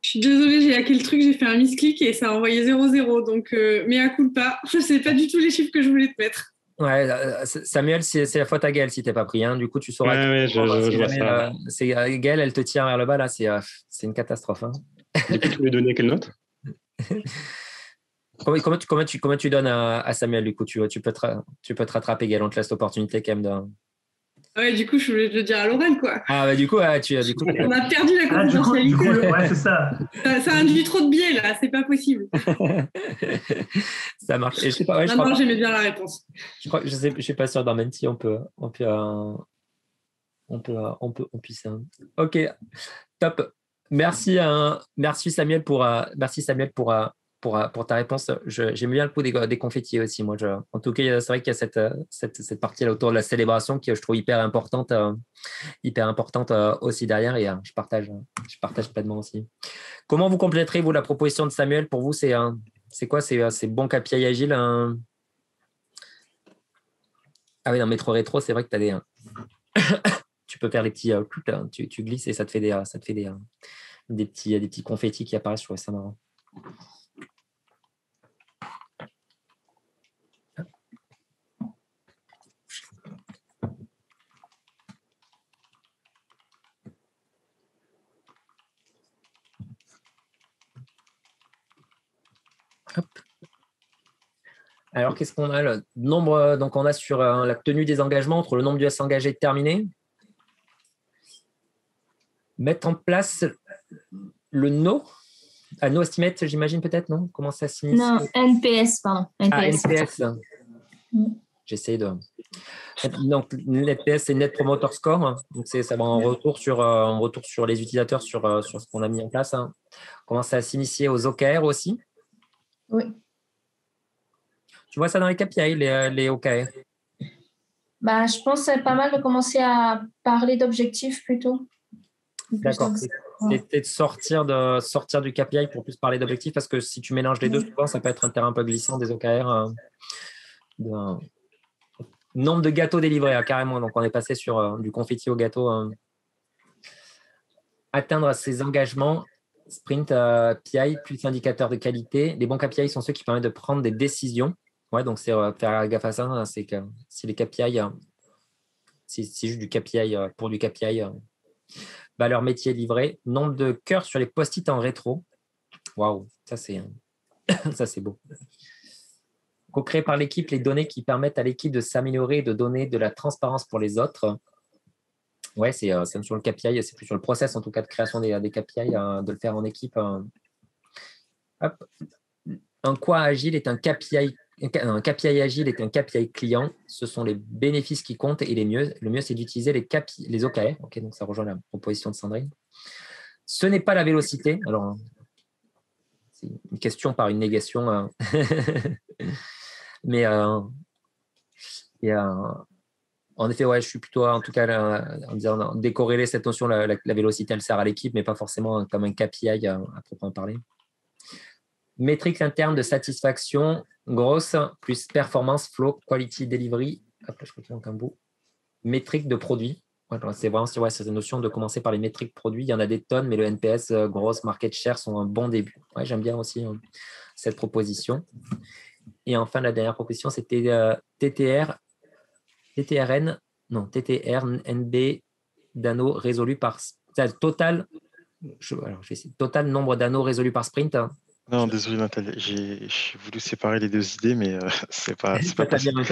Je suis désolée, j'ai hacké le truc, j'ai fait un misclick et ça a envoyé 0-0. Donc, mea culpa. Je ne sais pas du tout les chiffres que je voulais te mettre. Ouais, Samuel, c'est la faute à Gaëlle si tu n'es pas pris. Hein. Du coup, tu sauras. Je vois ça. Gaëlle, elle te tire vers le bas. Là, c'est une catastrophe. Hein. Du coup, tu voulais donner quelle note? Comment tu donnes à Samuel? Du coup, tu peux te rattraper, Gaëlle. On te laisse l'opportunité quand même Ouais, du coup, je voulais te le dire à l'oral, quoi. Ah, du coup, on a perdu la confidentialité. Ouais, c'est ça. Ça induit trop de biais, là. C'est pas possible. Ça marche. Et j'aimais bien la réponse. Je suis pas sûr dans Menti, on peut. Ok, top. Merci Samuel pour pour ta réponse. J'aime bien le coup des confettis aussi. Moi, en tout cas, c'est vrai qu'il y a cette partie-là autour de la célébration qui je trouve hyper importante aussi derrière. Et je partage pleinement aussi. Comment vous compléterez, vous, la proposition de Samuel? Pour vous, c'est quoi? C'est bon KPI agile? Ah oui, dans Métro Rétro, c'est vrai que tu as des... tu peux faire les petits... tu glisses et ça te fait des petits confettis qui apparaissent. Je trouve ça marrant. Hop. Alors, qu'est-ce qu'on a? Le nombre, donc, on a sur la tenue des engagements entre le nombre d'US engagés et terminés. Mettre en place le NO. No estimate, j'imagine peut-être, non? Comment ça s'initie? Non, NPS, pardon. NPS. NPS. J'essaie de... Donc, NPS, c'est Net Promoter Score. Donc, ça va en retour sur les utilisateurs, sur ce qu'on a mis en place. Comment ça s'initier aux OKR aussi? Oui. Tu vois ça dans les KPI, les OKR? Je pense que c'est pas mal de commencer à parler d'objectifs plutôt. D'accord. C'était de sortir du KPI pour plus parler d'objectifs, parce que si tu mélanges les deux, souvent, ça peut être un terrain un peu glissant des OKR. Nombre de gâteaux délivrés, carrément. Donc, on est passé sur du confetti au gâteau. Atteindre ses engagements, sprint, PI, plus indicateur de qualité. Les bons KPI sont ceux qui permettent de prendre des décisions. Ouais, donc, c'est faire gaffe à ça. C'est que si les KPI, c'est juste du KPI pour du KPI, valeur métier livrée, nombre de cœurs sur les post-it en rétro. Waouh, ça, c'est beau. Co-créer par l'équipe les données qui permettent à l'équipe de s'améliorer et de donner de la transparence pour les autres. Ouais, c'est sur le KPI, c'est plus sur le process, en tout cas, de création des KPI, de le faire en équipe. Hop. Un quoi agile est un KPI. Un KPI agile est un KPI client. Ce sont les bénéfices qui comptent et le mieux, c'est d'utiliser les OKR. Ok, donc ça rejoint la proposition de Sandrine. Ce n'est pas la vélocité. Alors, c'est une question par une négation. Mais en effet, ouais, je suis plutôt, en tout cas, en disant décorréler cette notion, la vélocité, elle sert à l'équipe, mais pas forcément comme un KPI à proprement parler. Métrique interne de satisfaction, grosse, plus performance, flow, quality, delivery. Hop, là, je crois qu'il manque un bout. Métrique de produit. Ouais, c'est vraiment cette notion de commencer par les métriques produits. Il y en a des tonnes, mais le NPS, grosse, market share sont un bon début. Ouais, j'aime bien aussi cette proposition. Et enfin, la dernière proposition, c'était TTRNB d'anneaux résolus par total. Total nombre d'anneaux résolus par sprint. Non, désolé Nathalie, j'ai voulu séparer les deux idées, mais c'est pas possible.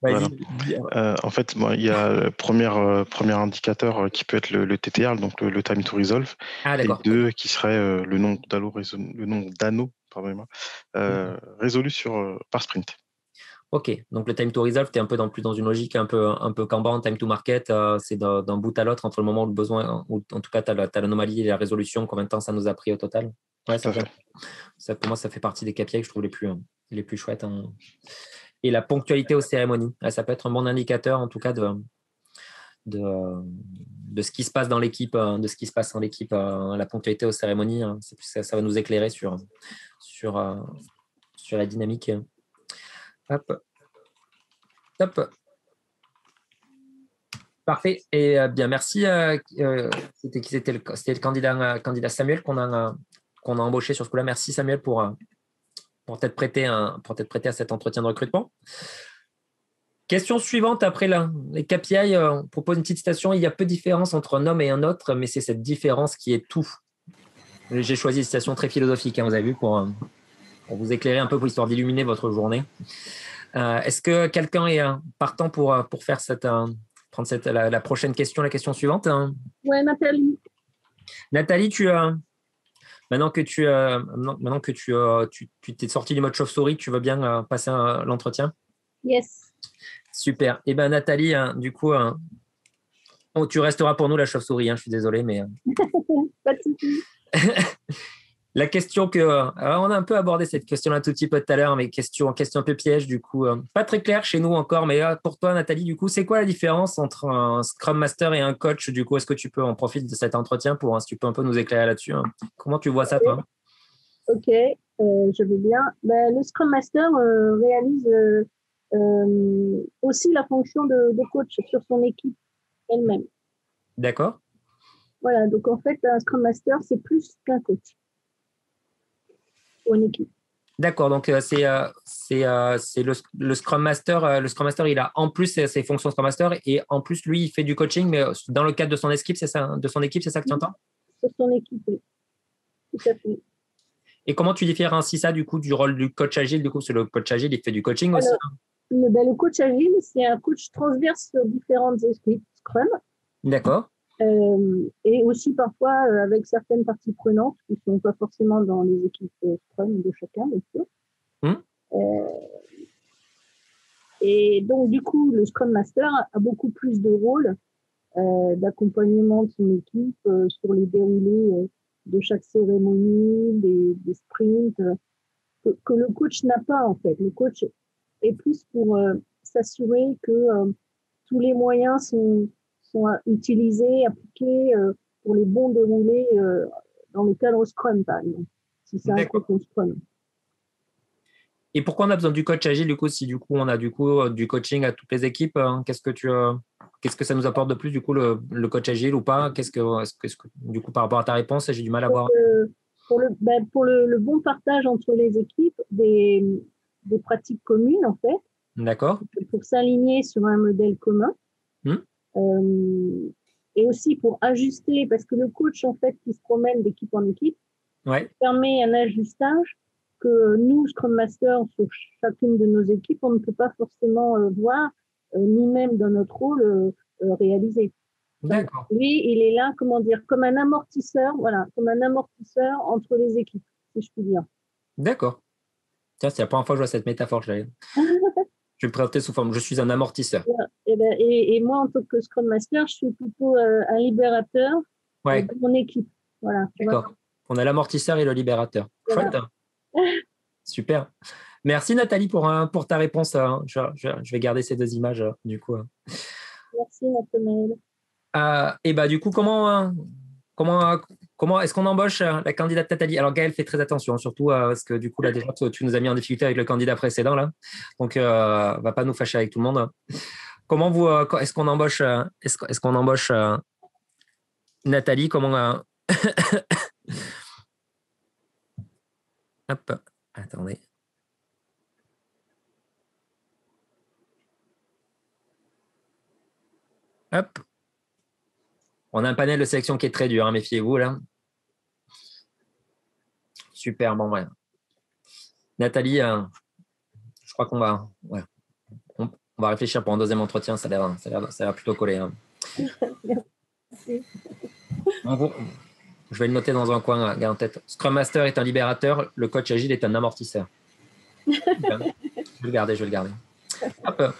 Voilà. En fait, il y a le premier indicateur qui peut être le TTR, donc le time to resolve, et deux qui serait le nombre d'anneaux résolus par sprint. Ok, donc le time to resolve, tu es un peu plus dans une logique un peu Kanban, time to market, c'est d'un bout à l'autre entre le moment où le besoin, ou en tout cas tu as l'anomalie et la résolution, combien de temps ça nous a pris au total. Ouais, pour moi, ça fait partie des KPI que je trouve les plus chouettes. Et la ponctualité aux cérémonies, ça peut être un bon indicateur en tout cas de ce qui se passe dans l'équipe, la ponctualité aux cérémonies, ça va nous éclairer sur la dynamique. Hop. Top. Parfait. Et bien, merci. C'était le candidat Samuel qu'on a embauché sur ce coup-là. Merci Samuel pour t'être prêté à cet entretien de recrutement. Question suivante, après les KPI, on propose une petite citation. Il y a peu de différence entre un homme et un autre, mais c'est cette différence qui est tout. J'ai choisi une citation très philosophique, vous avez vu, pour vous éclairer un peu, pour l'histoire d'illuminer votre journée. Est-ce que quelqu'un est partant pour faire prendre la prochaine question, la question suivante? Oui, Nathalie. Nathalie, maintenant que tu t'es sorti du mode chauve-souris, tu veux bien passer l'entretien? Yes. Super. Eh bien, Nathalie, du coup, tu resteras pour nous la chauve-souris. Je suis désolé, mais... Pas de souci. La question alors on a un peu abordé cette question-là un tout petit peu tout à l'heure, mais question un peu piège, du coup, pas très clair chez nous encore, mais pour toi, Nathalie, du coup, c'est quoi la différence entre un Scrum Master et un coach? Du coup, est-ce que tu peux en profiter de cet entretien si tu peux un peu nous éclairer là-dessus, hein? Comment tu vois ça, toi? Ok, je vais bien. Le Scrum Master réalise aussi la fonction de coach sur son équipe elle-même. D'accord. Voilà, donc en fait, un Scrum Master, c'est plus qu'un coach pour une équipe. D'accord, donc c'est le Scrum Master. Le Scrum Master, il a en plus ses fonctions Scrum Master et en plus, lui, il fait du coaching, mais dans le cadre de son équipe, c'est ça, c'est ça que tu entends? Sur son équipe, oui. Tout à fait. Et comment tu différencies ça, du coup, du rôle du coach agile? Du coup, parce que le coach agile, il fait du coaching aussi. Le coach agile, c'est un coach transverse sur différentes équipes Scrum. D'accord. Et aussi parfois avec certaines parties prenantes qui ne sont pas forcément dans les équipes Scrum de chacun, bien sûr. Et donc, du coup, le Scrum Master a beaucoup plus de rôle d'accompagnement de son équipe sur les déroulés de chaque cérémonie, des sprints, que le coach n'a pas, en fait. Le coach est plus pour s'assurer que tous les moyens sont utilisés, appliqués pour les bons déroulés dans le cadre Scrum, par exemple, si c'est un coach Scrum. Et pourquoi on a besoin du coach agile, du coup, si du coup on a du coaching à toutes les équipes, qu'est-ce que ça nous apporte de plus, du coup, le coach agile ou pas? Du coup, par rapport à ta réponse, j'ai du mal à voir. Pour le bon partage entre les équipes, des pratiques communes, en fait. D'accord. Pour s'aligner sur un modèle commun. Et aussi pour ajuster, parce que le coach, en fait, qui se promène d'équipe en équipe, permet un ajustage que nous, Scrum Master, sur chacune de nos équipes, on ne peut pas forcément voir, ni même dans notre rôle réaliser. D'accord. Donc, lui, il est là, comme un amortisseur, entre les équipes, si je puis dire. D'accord. Tiens, c'est la première fois que je vois cette métaphore. Je vais le présenter sous forme. Je suis un amortisseur. Et moi, en tant que Scrum Master, je suis plutôt un libérateur de mon équipe. Voilà. D'accord. On a l'amortisseur et le libérateur. Chouette. Super. Merci Nathalie pour ta réponse. Je vais garder ces deux images du coup. Merci Nathanaël. Et du coup, comment est-ce qu'on embauche la candidate Nathalie? Alors Gaël, fait très attention, surtout parce que du coup là déjà tu nous as mis en difficulté avec le candidat précédent là, donc va pas nous fâcher avec tout le monde. Comment est-ce qu'on embauche Nathalie? Comment Hop, attendez. Hop. On a un panel de sélection qui est très dur, hein, méfiez-vous là. Super, bon, ouais. Nathalie, je crois qu'on va, on va réfléchir pour un deuxième entretien, ça a l'air plutôt collé. Hein. Merci. Je vais le noter dans un coin, en tête. Scrum Master est un libérateur, le coach agile est un amortisseur. Je vais le garder. Hop.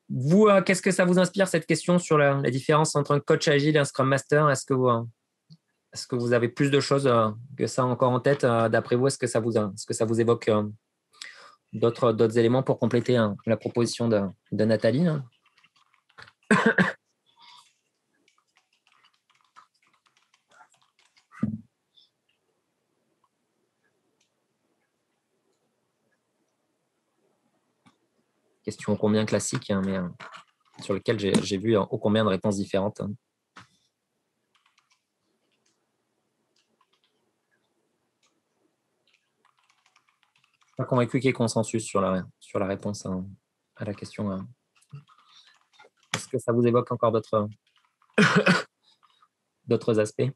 Vous, qu'est-ce que ça vous inspire, cette question sur la différence entre un coach agile et un Scrum Master? Est-ce que vous avez plus de choses que ça encore en tête? D'après vous, est-ce que ça vous évoque d'autres éléments pour compléter la proposition de Nathalie? Question combien classique, mais sur lequel j'ai vu ô combien de réponses différentes. Je suis pas convaincu qu'il y ait consensus sur la réponse à la question. Est-ce que ça vous évoque encore d'autres aspects?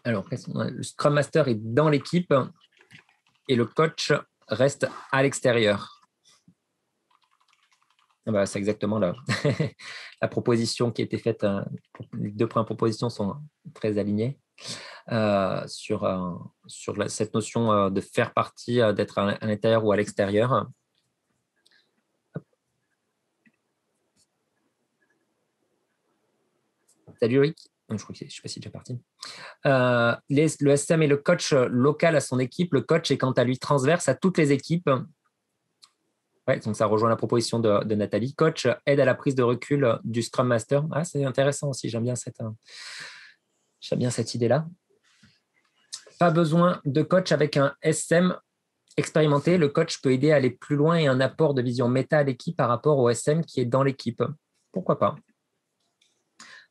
Alors, le Scrum Master est dans l'équipe et le coach reste à l'extérieur. C'est exactement la proposition qui a été faite. Les deux premières propositions sont très alignées. cette notion de faire partie, d'être à l'intérieur ou à l'extérieur. Salut Rick. Je ne sais pas si tu es parti. Le SM est le coach local à son équipe. Le coach est quant à lui transverse à toutes les équipes. Ouais, donc ça rejoint la proposition de Nathalie. Coach aide à la prise de recul du Scrum Master. Ah, c'est intéressant aussi. J'aime bien cette idée-là. Pas besoin de coach avec un SM expérimenté. Le coach peut aider à aller plus loin et un apport de vision méta à l'équipe par rapport au SM qui est dans l'équipe. Pourquoi pas?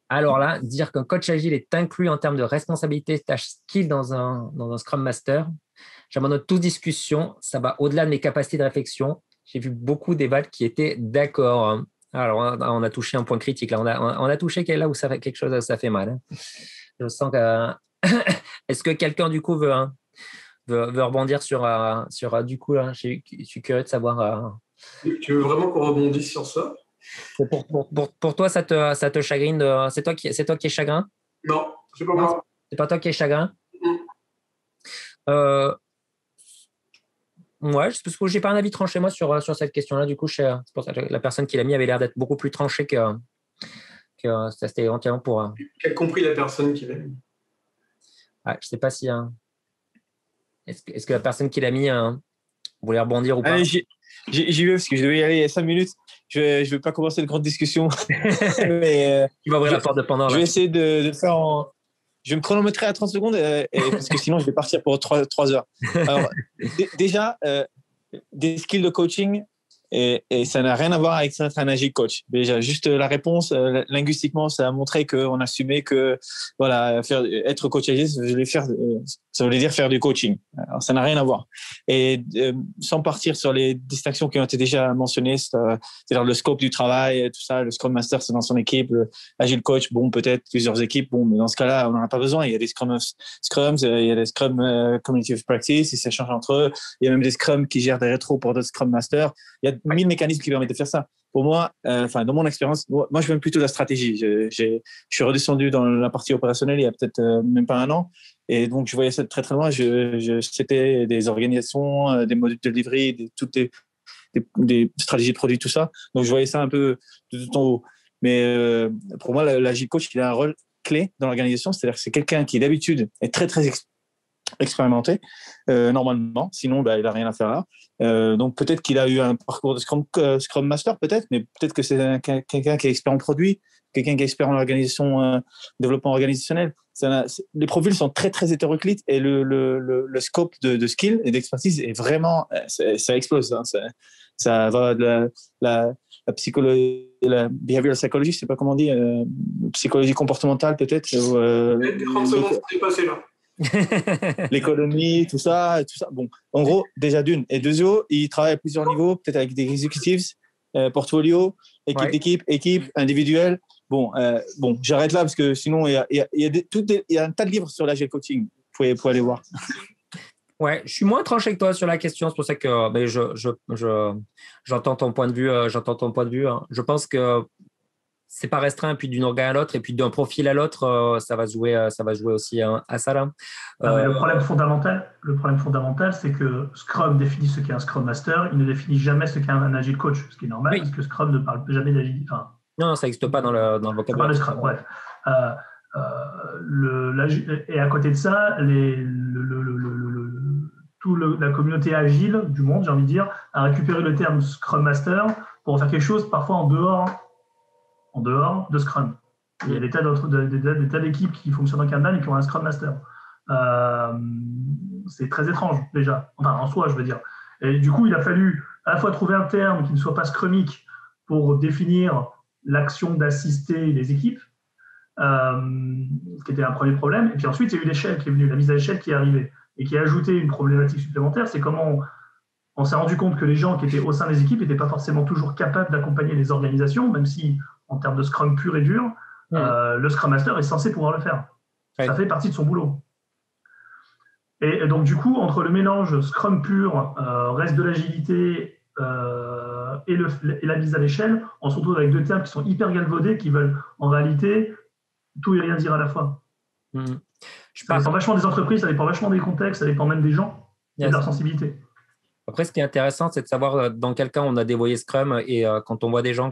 Alors là, dire qu'un coach agile est inclus en termes de responsabilité, tâche, skill dans un Scrum Master, j'abandonne toute discussion. Ça va au-delà de mes capacités de réflexion. J'ai vu beaucoup d'Eval qui étaient d'accord. Alors, on a touché un point critique. Là. On a touché là où ça fait quelque chose, ça fait mal. Je sens que... Est-ce que quelqu'un, du coup, veut rebondir sur du coup, là, je suis curieux de savoir... Tu veux vraiment qu'on rebondisse sur ça? Pour toi, ça te chagrine c'est toi qui es chagrin? Non, c'est pas moi. C'est pas toi qui es chagrin? Ouais, parce que j'ai pas un avis tranché moi sur cette question-là. Du coup, c'est pour ça que la personne qui l'a mis avait l'air d'être beaucoup plus tranchée que ça c'était entièrement pour. Qu'a compris la personne qui l'a mis? Ah, je sais pas si. Est-ce que la personne qui l'a mis voulait rebondir ou pas? Allez, j'y vais parce que je devais y aller 5 minutes. Je ne vais pas commencer une grande discussion. Mais, tu vas ouvrir la porte de Pandore. Je vais essayer de faire en. Je vais me chronométrer à 30 secondes parce que sinon, je vais partir pour 3 heures. Alors, déjà, des skills de coaching, et ça n'a rien à voir avec être un agile coach. Déjà, juste la réponse, linguistiquement, ça a montré qu'on assumait que voilà, être coach agile, ça voulait dire faire du coaching. Alors, ça n'a rien à voir. Et sans partir sur les distinctions qui ont été déjà mentionnées, c'est-à-dire le scope du travail, tout ça, le Scrum Master, c'est dans son équipe, le Agile Coach, bon, peut-être plusieurs équipes, bon, mais dans ce cas-là, on n'en a pas besoin. Il y a des Scrums, il y a des Scrum Community of Practice, ils s'échangent entre eux. Il y a même des Scrum qui gèrent des rétros pour d'autres Scrum Masters. Il y a 1000 mécanismes qui permettent de faire ça. Pour moi, dans mon expérience, moi, je fais plutôt la stratégie. Je suis redescendu dans la partie opérationnelle il y a peut-être même pas un an. Et donc, je voyais ça de très, très loin. C'était des organisations, des modules de delivery, toutes des stratégies de produits, tout ça. Donc, je voyais ça un peu de tout en haut. Mais pour moi, l'agile coach, il a un rôle clé dans l'organisation. C'est-à-dire que c'est quelqu'un qui, d'habitude, est très, très expérimenté, normalement. Sinon, il n'a rien à faire là. Donc, peut-être qu'il a eu un parcours de Scrum Master, peut-être, mais peut-être que c'est quelqu'un qui est expert en produit, quelqu'un qui est expert en organisation, développement organisationnel. Les profils sont très, très hétéroclites et le scope de skill et d'expertise est vraiment, ça explose. Hein. Ça va de la psychologie, la behavioral psychology, je ne sais pas comment on dit, psychologie comportementale peut-être. 30 secondes, c'est passé là. L'économie, tout ça. Bon, en gros, déjà d'une. Et deuxièmement, il travaille à plusieurs niveaux, peut-être avec des executives, portfolio, équipe, individuelle. Bon, j'arrête là parce que sinon, il y a un tas de livres sur l'agile coaching. Vous pouvez aller voir. Ouais, je suis moins tranché que toi sur la question. C'est pour ça que j'entends ton point de vue. Hein. Je pense que c'est pas restreint, puis d'une organe à l'autre, et puis d'un profil à l'autre, ça va jouer aussi à ça là. Le problème fondamental, c'est que Scrum définit ce qu'est un Scrum Master, il ne définit jamais ce qu'est un Agile Coach, ce qui est normal, parce que Scrum ne parle jamais d'agilité. Non, ça n'existe pas dans le vocabulaire. Pas de Scrum, bref. Et à côté de ça, la communauté agile du monde, j'ai envie de dire, a récupéré le terme Scrum Master pour faire quelque chose parfois en dehors de Scrum. Il y a des tas d'équipes qui fonctionnent en Kanban et qui ont un Scrum Master. C'est très étrange, déjà. Enfin, en soi, je veux dire. Et du coup, il a fallu à la fois trouver un terme qui ne soit pas scrumique pour définir l'action d'assister les équipes, ce qui était un premier problème. Et puis ensuite, il y a eu l'échelle qui est venue, la mise à l'échelle qui est arrivée et qui a ajouté une problématique supplémentaire, c'est comment on s'est rendu compte que les gens qui étaient au sein des équipes n'étaient pas forcément toujours capables d'accompagner les organisations, même si, en termes de Scrum pur et dur, le Scrum Master est censé pouvoir le faire. Ouais. Ça fait partie de son boulot. Et donc, du coup, entre le mélange Scrum pur, reste de l'agilité et la mise à l'échelle, on se retrouve avec deux termes qui sont hyper galvaudés, qui veulent en réalité tout et rien dire à la fois. Ça dépend vachement des entreprises, ça dépend vachement des contextes, ça dépend même des gens et de leur sensibilité. Après, ce qui est intéressant, c'est de savoir dans quel cas on a dévoyé Scrum et quand on voit des gens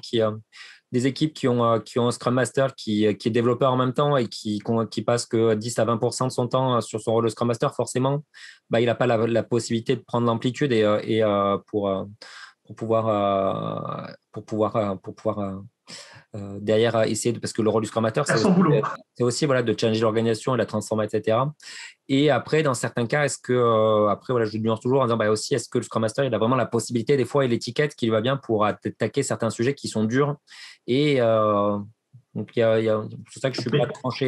des équipes qui ont un Scrum Master qui est développeur en même temps et qui passe que 10 à 20% de son temps sur son rôle de Scrum Master, forcément, il n'a pas la possibilité de prendre l'amplitude et pour pouvoir derrière essayer parce que le rôle du Scrum Master, c'est aussi de changer l'organisation et la transformer, etc. Et après, dans certains cas, est-ce que après je nuance toujours en disant aussi est-ce que le Scrum Master il a vraiment la possibilité des fois et l'étiquette qui lui va bien pour attaquer certains sujets qui sont durs et donc c'est ça que je suis pas tranché.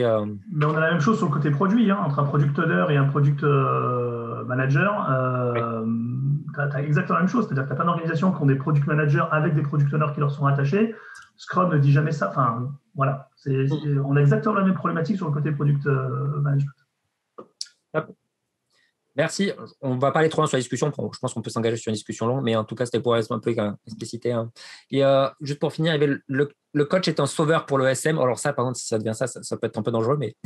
Mais on a la même chose sur le côté produit, entre un product owner et un product manager. Tu as exactement la même chose, c'est-à-dire que tu as plein d'organisations qui ont des product managers avec des product owners qui leur sont attachés. Scrum ne dit jamais ça. Enfin, voilà. On a exactement la même problématique sur le côté product management. Merci. On ne va pas aller trop loin sur la discussion. Je pense qu'on peut s'engager sur une discussion longue, mais en tout cas, c'était pour un peu expliciter. Et juste pour finir, le coach est un sauveur pour le SM. Alors ça, par contre, si ça devient ça peut être un peu dangereux, mais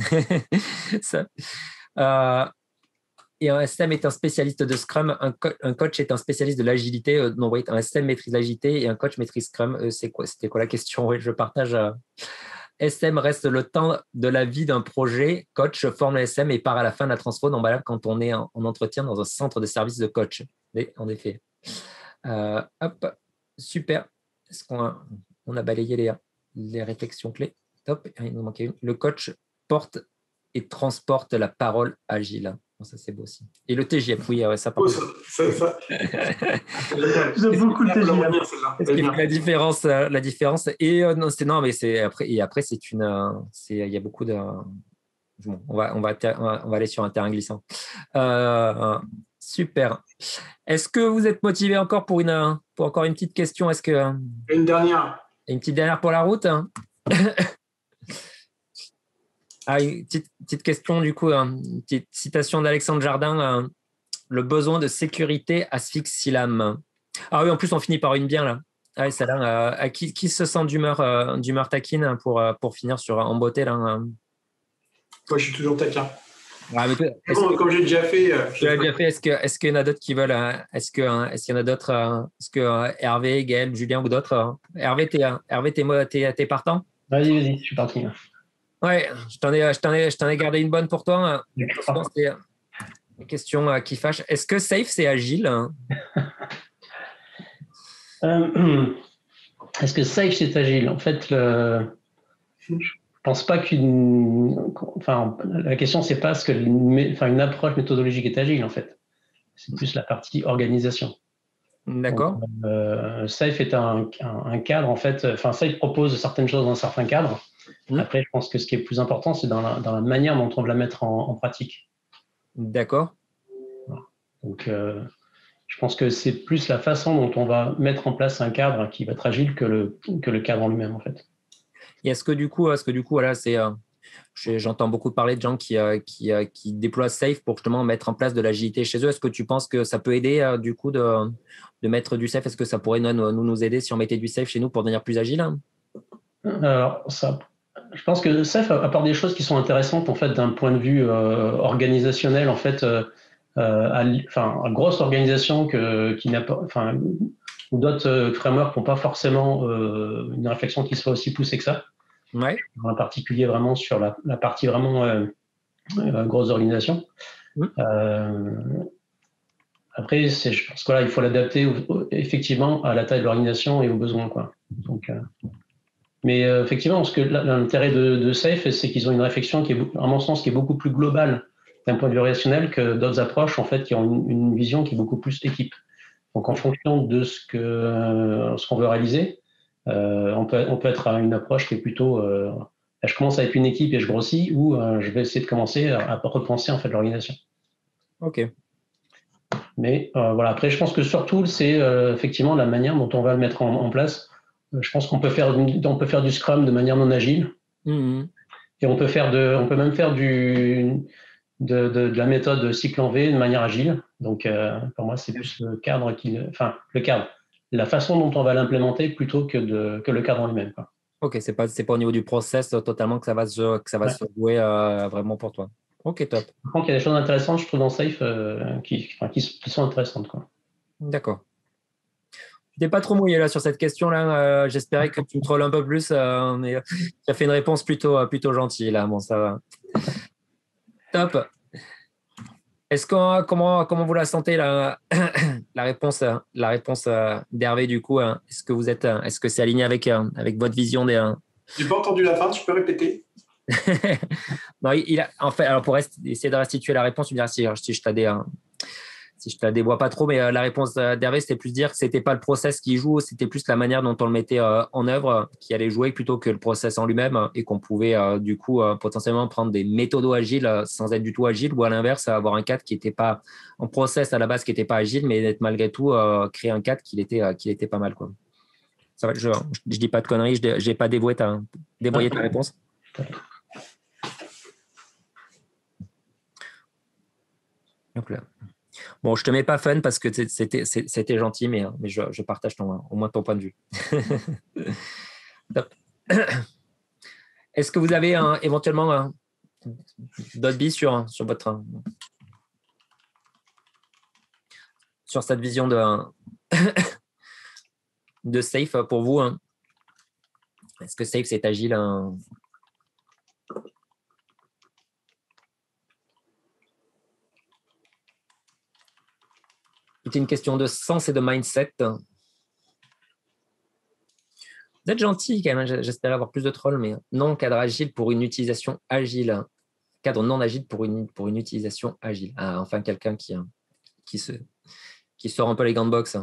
et un SM est un spécialiste de Scrum. Un coach est un spécialiste de l'agilité. Un SM maîtrise l'agilité et un coach maîtrise Scrum. C'était quoi la question? Oui, je partage. SM reste le temps de la vie d'un projet. Coach forme le SM et part à la fin de la transfo d'emballage quand on est en entretien dans un centre de service de coach. Et, en effet. Super. Est-ce qu'on a balayé les réflexions clés? Top. Il nous manquait une. Le coach porte et transporte la parole agile. Ça, c'est beau aussi. Et le TGF, oui, ça part. Ça. J'aime beaucoup le TGF. La différence. Et non, mais c'est après. Et après, il y a beaucoup de. Bon, on va aller sur un terrain glissant. Super. Est-ce que vous êtes motivé encore pour encore une petite question? Est-ce que une dernière. Une petite dernière pour la route? Une petite question, du coup, une petite citation d'Alexandre Jardin. Le besoin de sécurité asphyxie l'âme. Ah oui, en plus, on finit par une bien, là. Ah oui, celle-là. Qui se sent d'humeur taquine pour finir en beauté, là? Moi, je suis toujours taquin. Comme j'ai déjà fait. Est-ce qu'il y en a d'autres qui veulent Est-ce qu'il y en a d'autres Est-ce que Hervé, Gaël, Julien ou d'autres Hervé, t'es partant? Vas-y, je suis parti. Ouais, je t'en ai gardé une bonne pour toi. C'est une question qui fâche. Est-ce que Safe, c'est agile? Est-ce que Safe, c'est agile? En fait, je pense pas la question, c'est pas une approche méthodologique est agile, en fait. C'est plus la partie organisation. D'accord. Donc, Safe est un cadre, en fait. Safe propose certaines choses dans certains cadres. Après, je pense que ce qui est plus important, c'est dans la manière dont on va la mettre en pratique. D'accord. Voilà. Donc, je pense que c'est plus la façon dont on va mettre en place un cadre qui va être agile que le cadre en lui-même, en fait. Et est-ce que du coup, voilà, j'entends beaucoup parler de gens qui déploient Safe pour justement mettre en place de l'agilité chez eux. Est-ce que tu penses que ça peut aider du coup de mettre du Safe? Est-ce que ça pourrait nous aider si on mettait du Safe chez nous pour devenir plus agile? Alors, je pense que Safe apporte des choses qui sont intéressantes en fait d'un point de vue organisationnel en fait. À grosse organisation qui n'a pas, ou d'autres frameworks n'ont pas forcément une réflexion qui soit aussi poussée que ça. Ouais. En particulier vraiment sur la partie vraiment grosse organisation. Après, je pense qu'il faut l'adapter effectivement à la taille de l'organisation et aux besoins, quoi. Donc, mais effectivement, l'intérêt de Safe, c'est qu'ils ont une réflexion qui est, à mon sens, qui est beaucoup plus globale d'un point de vue relationnel que d'autres approches en fait qui ont une vision qui est beaucoup plus équipe. Donc, en fonction de ce qu'on veut réaliser, on peut être à une approche qui est plutôt je commence avec une équipe et je grossis, ou je vais essayer de commencer à repenser en fait l'organisation. Ok. Mais voilà. Après, je pense que surtout c'est effectivement la manière dont on va le mettre en place. Je pense qu'on peut faire du Scrum de manière non agile. Et on peut même faire de la méthode cycle en V de manière agile. Donc, pour moi, c'est plus le cadre la façon dont on va l'implémenter plutôt que le cadre en lui-même, quoi. Ok, c'est pas au niveau du process totalement que ça va se jouer vraiment pour toi. Ok, top. Je pense qu'il y a des choses intéressantes, je trouve, dans Safe qui sont intéressantes, quoi. D'accord. Tu n'es pas trop mouillé là sur cette question-là. J'espérais que tu me trolles un peu plus. Mais tu as fait une réponse plutôt gentille là. Bon, ça va. Top. Comment vous la sentez la réponse d'Hervé du coup, est-ce que c'est aligné avec votre vision des J'ai pas entendu la fin, tu peux répéter? Non, en fait, alors pour essayer de restituer la réponse, tu me diras si je te la dévoie pas trop, mais la réponse d'Hervé, c'était plus dire que c'était pas le process qui joue, c'était plus la manière dont on le mettait en œuvre qui allait jouer plutôt que le process en lui-même, et qu'on pouvait du coup potentiellement prendre des méthodos agiles sans être du tout agile, ou à l'inverse avoir un cadre qui n'était pas en process à la base, qui n'était pas agile, mais d'être malgré tout créer un cadre qui était pas mal, quoi. Ça va, je dis pas de conneries, je n'ai pas dévoyé ta réponse. Donc là. Bon, je te mets pas fun parce que c'était gentil, mais je partage au moins ton point de vue. Est-ce que vous avez éventuellement d'autres billes sur votre sur cette vision de Safe pour vous? Est-ce que Safe c'est agile? C'est une question de sens et de mindset. Vous êtes gentil quand même, j'espérais avoir plus de trolls, mais non, cadre agile pour une utilisation agile. Cadre non agile pour une utilisation agile. Ah, enfin, quelqu'un qui sort un peu les gants de boxe.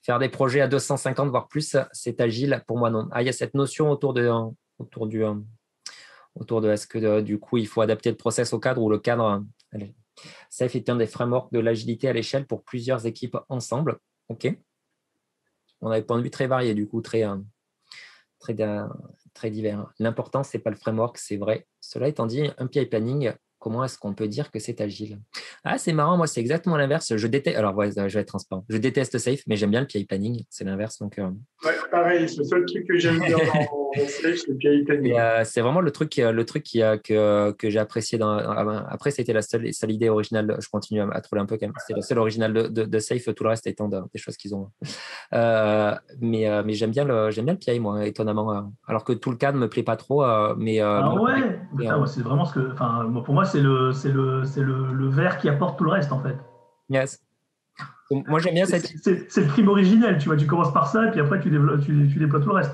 Faire des projets à 250 voire plus, c'est agile. Pour moi, non. Ah, il y a cette notion autour de est-ce que du coup, il faut adapter le process au cadre ou le cadre. Allez. Safe est un des frameworks de l'agilité à l'échelle pour plusieurs équipes ensemble. OK. On a des points de vue très variés, du coup, très divers. L'important, ce n'est pas le framework, c'est vrai. Cela étant dit, un PI planning, comment est-ce qu'on peut dire que c'est agile? Ah, c'est marrant, moi, c'est exactement l'inverse. Je déteste, alors, ouais, je vais être transparent. Je déteste Safe, mais j'aime bien le PI planning. C'est l'inverse. Donc, ouais, pareil, c'est le seul truc que j'aime bien dans Safe, c'est le PI planning. C'est vraiment le truc que j'ai apprécié. Après, c'était la seule idée originale. Je continue à troller un peu quand même. C'est la seule originale de Safe, tout le reste étant des choses qu'ils ont. Mais j'aime bien le PI, moi, étonnamment. Alors que tout le cadre ne me plaît pas trop. Ouais, c'est vraiment ce que. Pour moi, c'est le verre qui apporte tout le reste, en fait. Yes. Moi, j'aime bien cette. C'est le prime originel, tu vois. Tu commences par ça, et puis après, tu déploies tout le reste.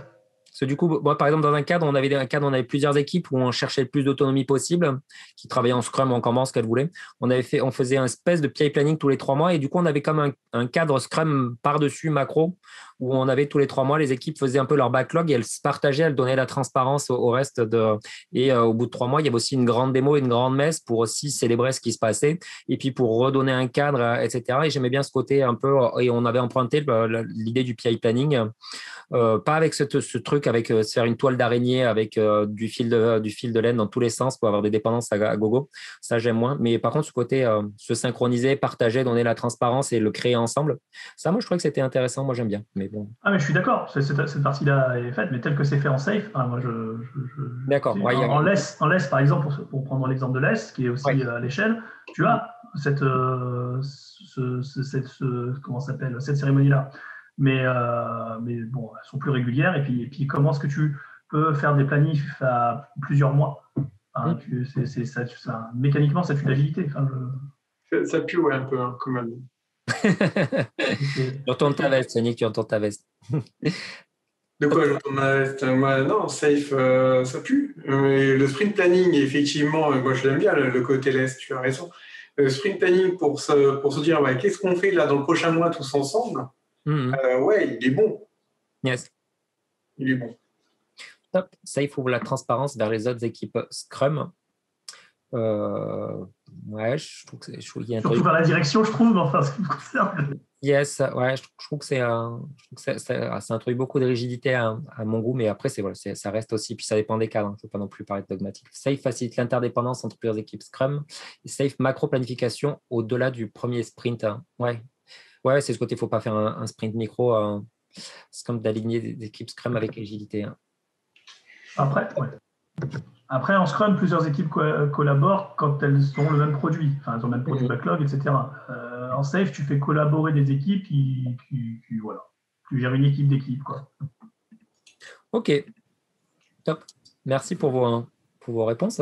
Parce que du coup, moi, par exemple, dans un cadre, on avait plusieurs équipes où on cherchait le plus d'autonomie possible, qui travaillaient en Scrum ou en Kanban, ce qu'elles voulaient. On faisait un espèce de PI planning tous les 3 mois, et du coup, on avait comme un cadre Scrum par-dessus macro, où on avait tous les 3 mois, les équipes faisaient un peu leur backlog et elles se partageaient, elles donnaient la transparence au reste et au bout de 3 mois, il y avait aussi une grande démo et une grande messe pour aussi célébrer ce qui se passait et puis pour redonner un cadre, etc. Et j'aimais bien ce côté un peu, et on avait emprunté l'idée du PI planning, pas avec ce truc, avec se faire une toile d'araignée avec du fil de laine dans tous les sens pour avoir des dépendances à gogo. Ça, j'aime moins. Mais par contre, ce côté se synchroniser, partager, donner la transparence et le créer ensemble, ça, moi, je trouvais que c'était intéressant. Moi, j'aime bien. Mais bon. Ah, mais je suis d'accord. Cette partie-là est faite, mais telle que c'est fait en Safe, moi, D'accord. Ouais, en LESS, par exemple, pour prendre l'exemple de LESS, qui est aussi à l'échelle, tu as cette cérémonie-là. Mais bon, elles sont plus régulières. Et puis comment est-ce que tu peux faire des planifs à plusieurs mois? Mécaniquement, ça tue l'agilité. Ça pue, ouais, un peu, hein, quand même. Tu entends ta veste, Yannick, tu entends ta veste. De quoi j'entends ma veste? Moi, non, Safe, ça pue. Le sprint planning, effectivement, moi je l'aime bien, le côté LESS, tu as raison. Le sprint planning pour se dire, ouais, qu'est-ce qu'on fait là dans le prochain mois tous ensemble? Ouais, il est bon. Yes. Il est bon. Top. Safe ouvre la transparence vers les autres équipes Scrum. Ouais, je trouve que surtout vers la direction, je trouve, enfin, ce qui me concerne. Yes, ouais, je trouve que ça introduit beaucoup de rigidité à mon goût, mais après, ça reste aussi, puis ça dépend des cadres, il ne faut pas non plus paraître dogmatique. Safe facilite l'interdépendance entre plusieurs équipes Scrum. Et Safe macro-planification au-delà du premier sprint. Ouais, c'est ce côté, il ne faut pas faire un sprint micro. C'est comme d'aligner des équipes Scrum avec agilité. Après, ouais. Après, en Scrum, plusieurs équipes collaborent quand elles ont le même produit, enfin, elles ont le même produit backlog, etc. En Safe, tu fais collaborer des équipes voilà. Tu gères une équipe d'équipes, quoi. Ok, top. Merci pour vos réponses.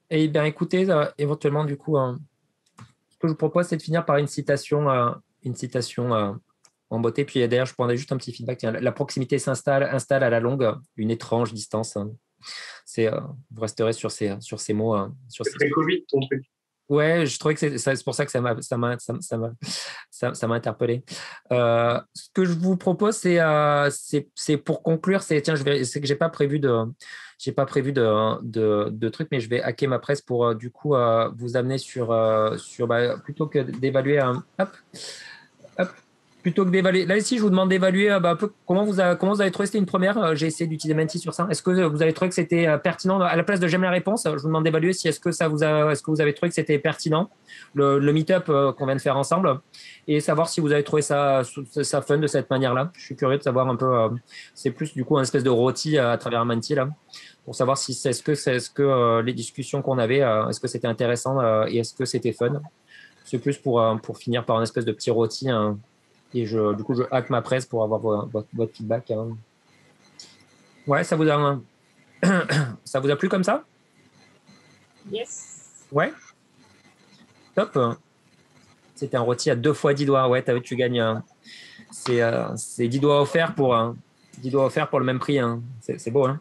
Et bien, écoutez, éventuellement, du coup, ce que je vous propose, c'est de finir par une citation en beauté. Puis d'ailleurs, je prendrais juste un petit feedback. Tiens, la proximité installe à la longue une étrange distance. Vous resterez sur ces mots. C'est très Covid, ton truc. Ouais, je trouvais que c'est pour ça que ça m'a interpellé. Ce que je vous propose, c'est pour conclure, c'est que j'ai pas prévu de trucs, mais je vais hacker ma presse pour du coup vous amener sur plutôt que d'évaluer plutôt que d'évaluer. Là, ici, je vous demande d'évaluer un peu comment vous avez trouvé. C'était une première. J'ai essayé d'utiliser Menti sur ça. Est-ce que vous avez trouvé que c'était pertinent? À la place de j'aime la réponse, je vous demande d'évaluer si est-ce que vous avez trouvé que c'était pertinent, le meet-up qu'on vient de faire ensemble, et savoir si vous avez trouvé ça fun de cette manière-là. Je suis curieux de savoir un peu. C'est plus du coup un espèce de rôti à travers Menti là, pour savoir si est-ce que les discussions qu'on avait, est-ce que c'était intéressant et est-ce que c'était fun. C'est plus pour finir par un espèce de petit rôti. Et du coup, je hack ma presse pour avoir votre feedback. Ouais, ça vous a plu comme ça? Yes. Ouais. Top. C'était un rôti à 2 fois 10 doigts. Ouais, tu gagnes. C'est 10 doigts offerts pour le même prix. Hein. C'est beau. Hein.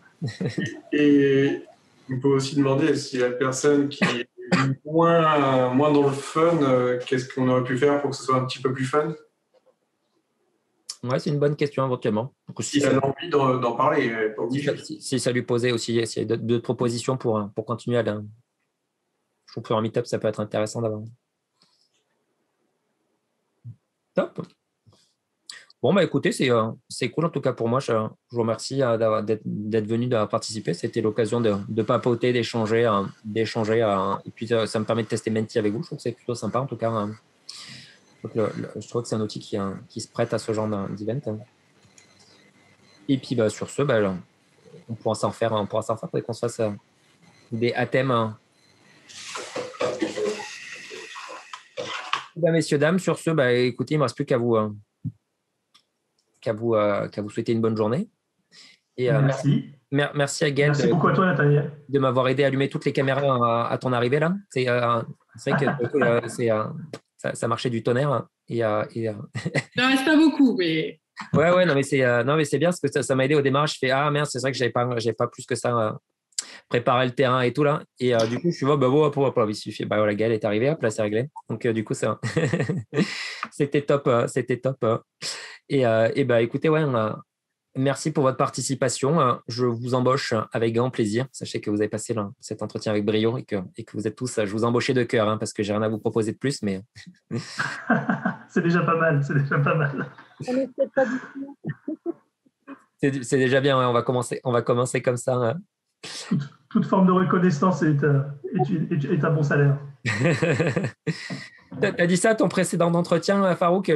Et on peut aussi demander si la personne qui est moins dans le fun, qu'est-ce qu'on aurait pu faire pour que ce soit un petit peu plus fun? Ouais, c'est une bonne question éventuellement. Si elle a envie d'en parler, pas obligé. Si ça lui posait aussi, s'il y a d'autres propositions pour continuer à je trouve que en meet-up, ça peut être intéressant d'avoir. Top. Bon, écoutez, c'est cool en tout cas pour moi. Je vous remercie d'être venu, d'avoir participé. C'était l'occasion de papoter, d'échanger. Et puis, ça me permet de tester Menti avec vous. Je trouve que c'est plutôt sympa en tout cas. Donc je trouve que c'est un outil qui se prête à ce genre d'event. Et puis sur ce, on pourra s'en faire. Faudrait qu'on se fasse des thèmes. Messieurs, dames, sur ce, écoutez, il ne me reste plus qu'à vous souhaiter une bonne journée. Et, merci. Merci à Gaël. Merci beaucoup à toi, Nathalie. De m'avoir aidé à allumer toutes les caméras à ton arrivée là. C'est vrai que ça marchait du tonnerre. Il ne reste pas beaucoup, mais. Ouais, non, mais c'est bien parce que ça m'a aidé au démarrage. Je fais merde, c'est vrai que j'avais pas plus que ça préparé le terrain et tout là. Et du coup, je suis il suffit. La Gaëlle est arrivée, hop, là, c'est réglé. Donc, du coup, ça, c'était top. Et écoutez, ouais, merci pour votre participation. Je vous embauche avec grand plaisir. Sachez que vous avez passé cet entretien avec brio et que vous êtes tous, je vous embauchais de cœur parce que j'ai rien à vous proposer de plus. Mais c'est déjà pas mal. C'est déjà bien. Ouais, on va commencer comme ça. Toute forme de reconnaissance est un bon salaire. T'as dit ça à ton précédent entretien, Farouk?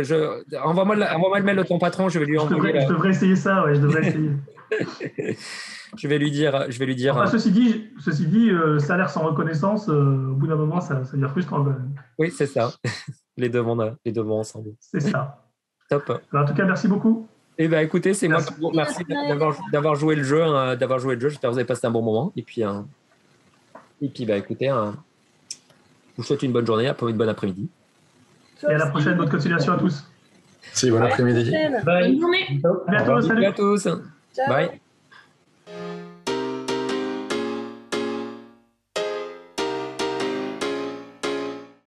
Envoie-moi le mail de ton patron, je vais lui envoyer. Je devrais essayer ça, ouais, je devrais essayer. je vais lui dire. Enfin, ceci dit, salaire sans reconnaissance, au bout d'un moment, ça devient frustrant. Oui, c'est ça. Les deux vont ensemble. C'est ça. Top. En tout cas, merci beaucoup. Écoutez, c'est moi qui vous remercie d'avoir joué le jeu. J'espère que vous avez passé un bon moment. Et puis écoutez, je vous souhaite une bonne journée, une bonne après-midi. Et à la prochaine, bonne continuation à tous. Bon après-midi. Bonne journée. À bientôt, salut. À tous. Bye.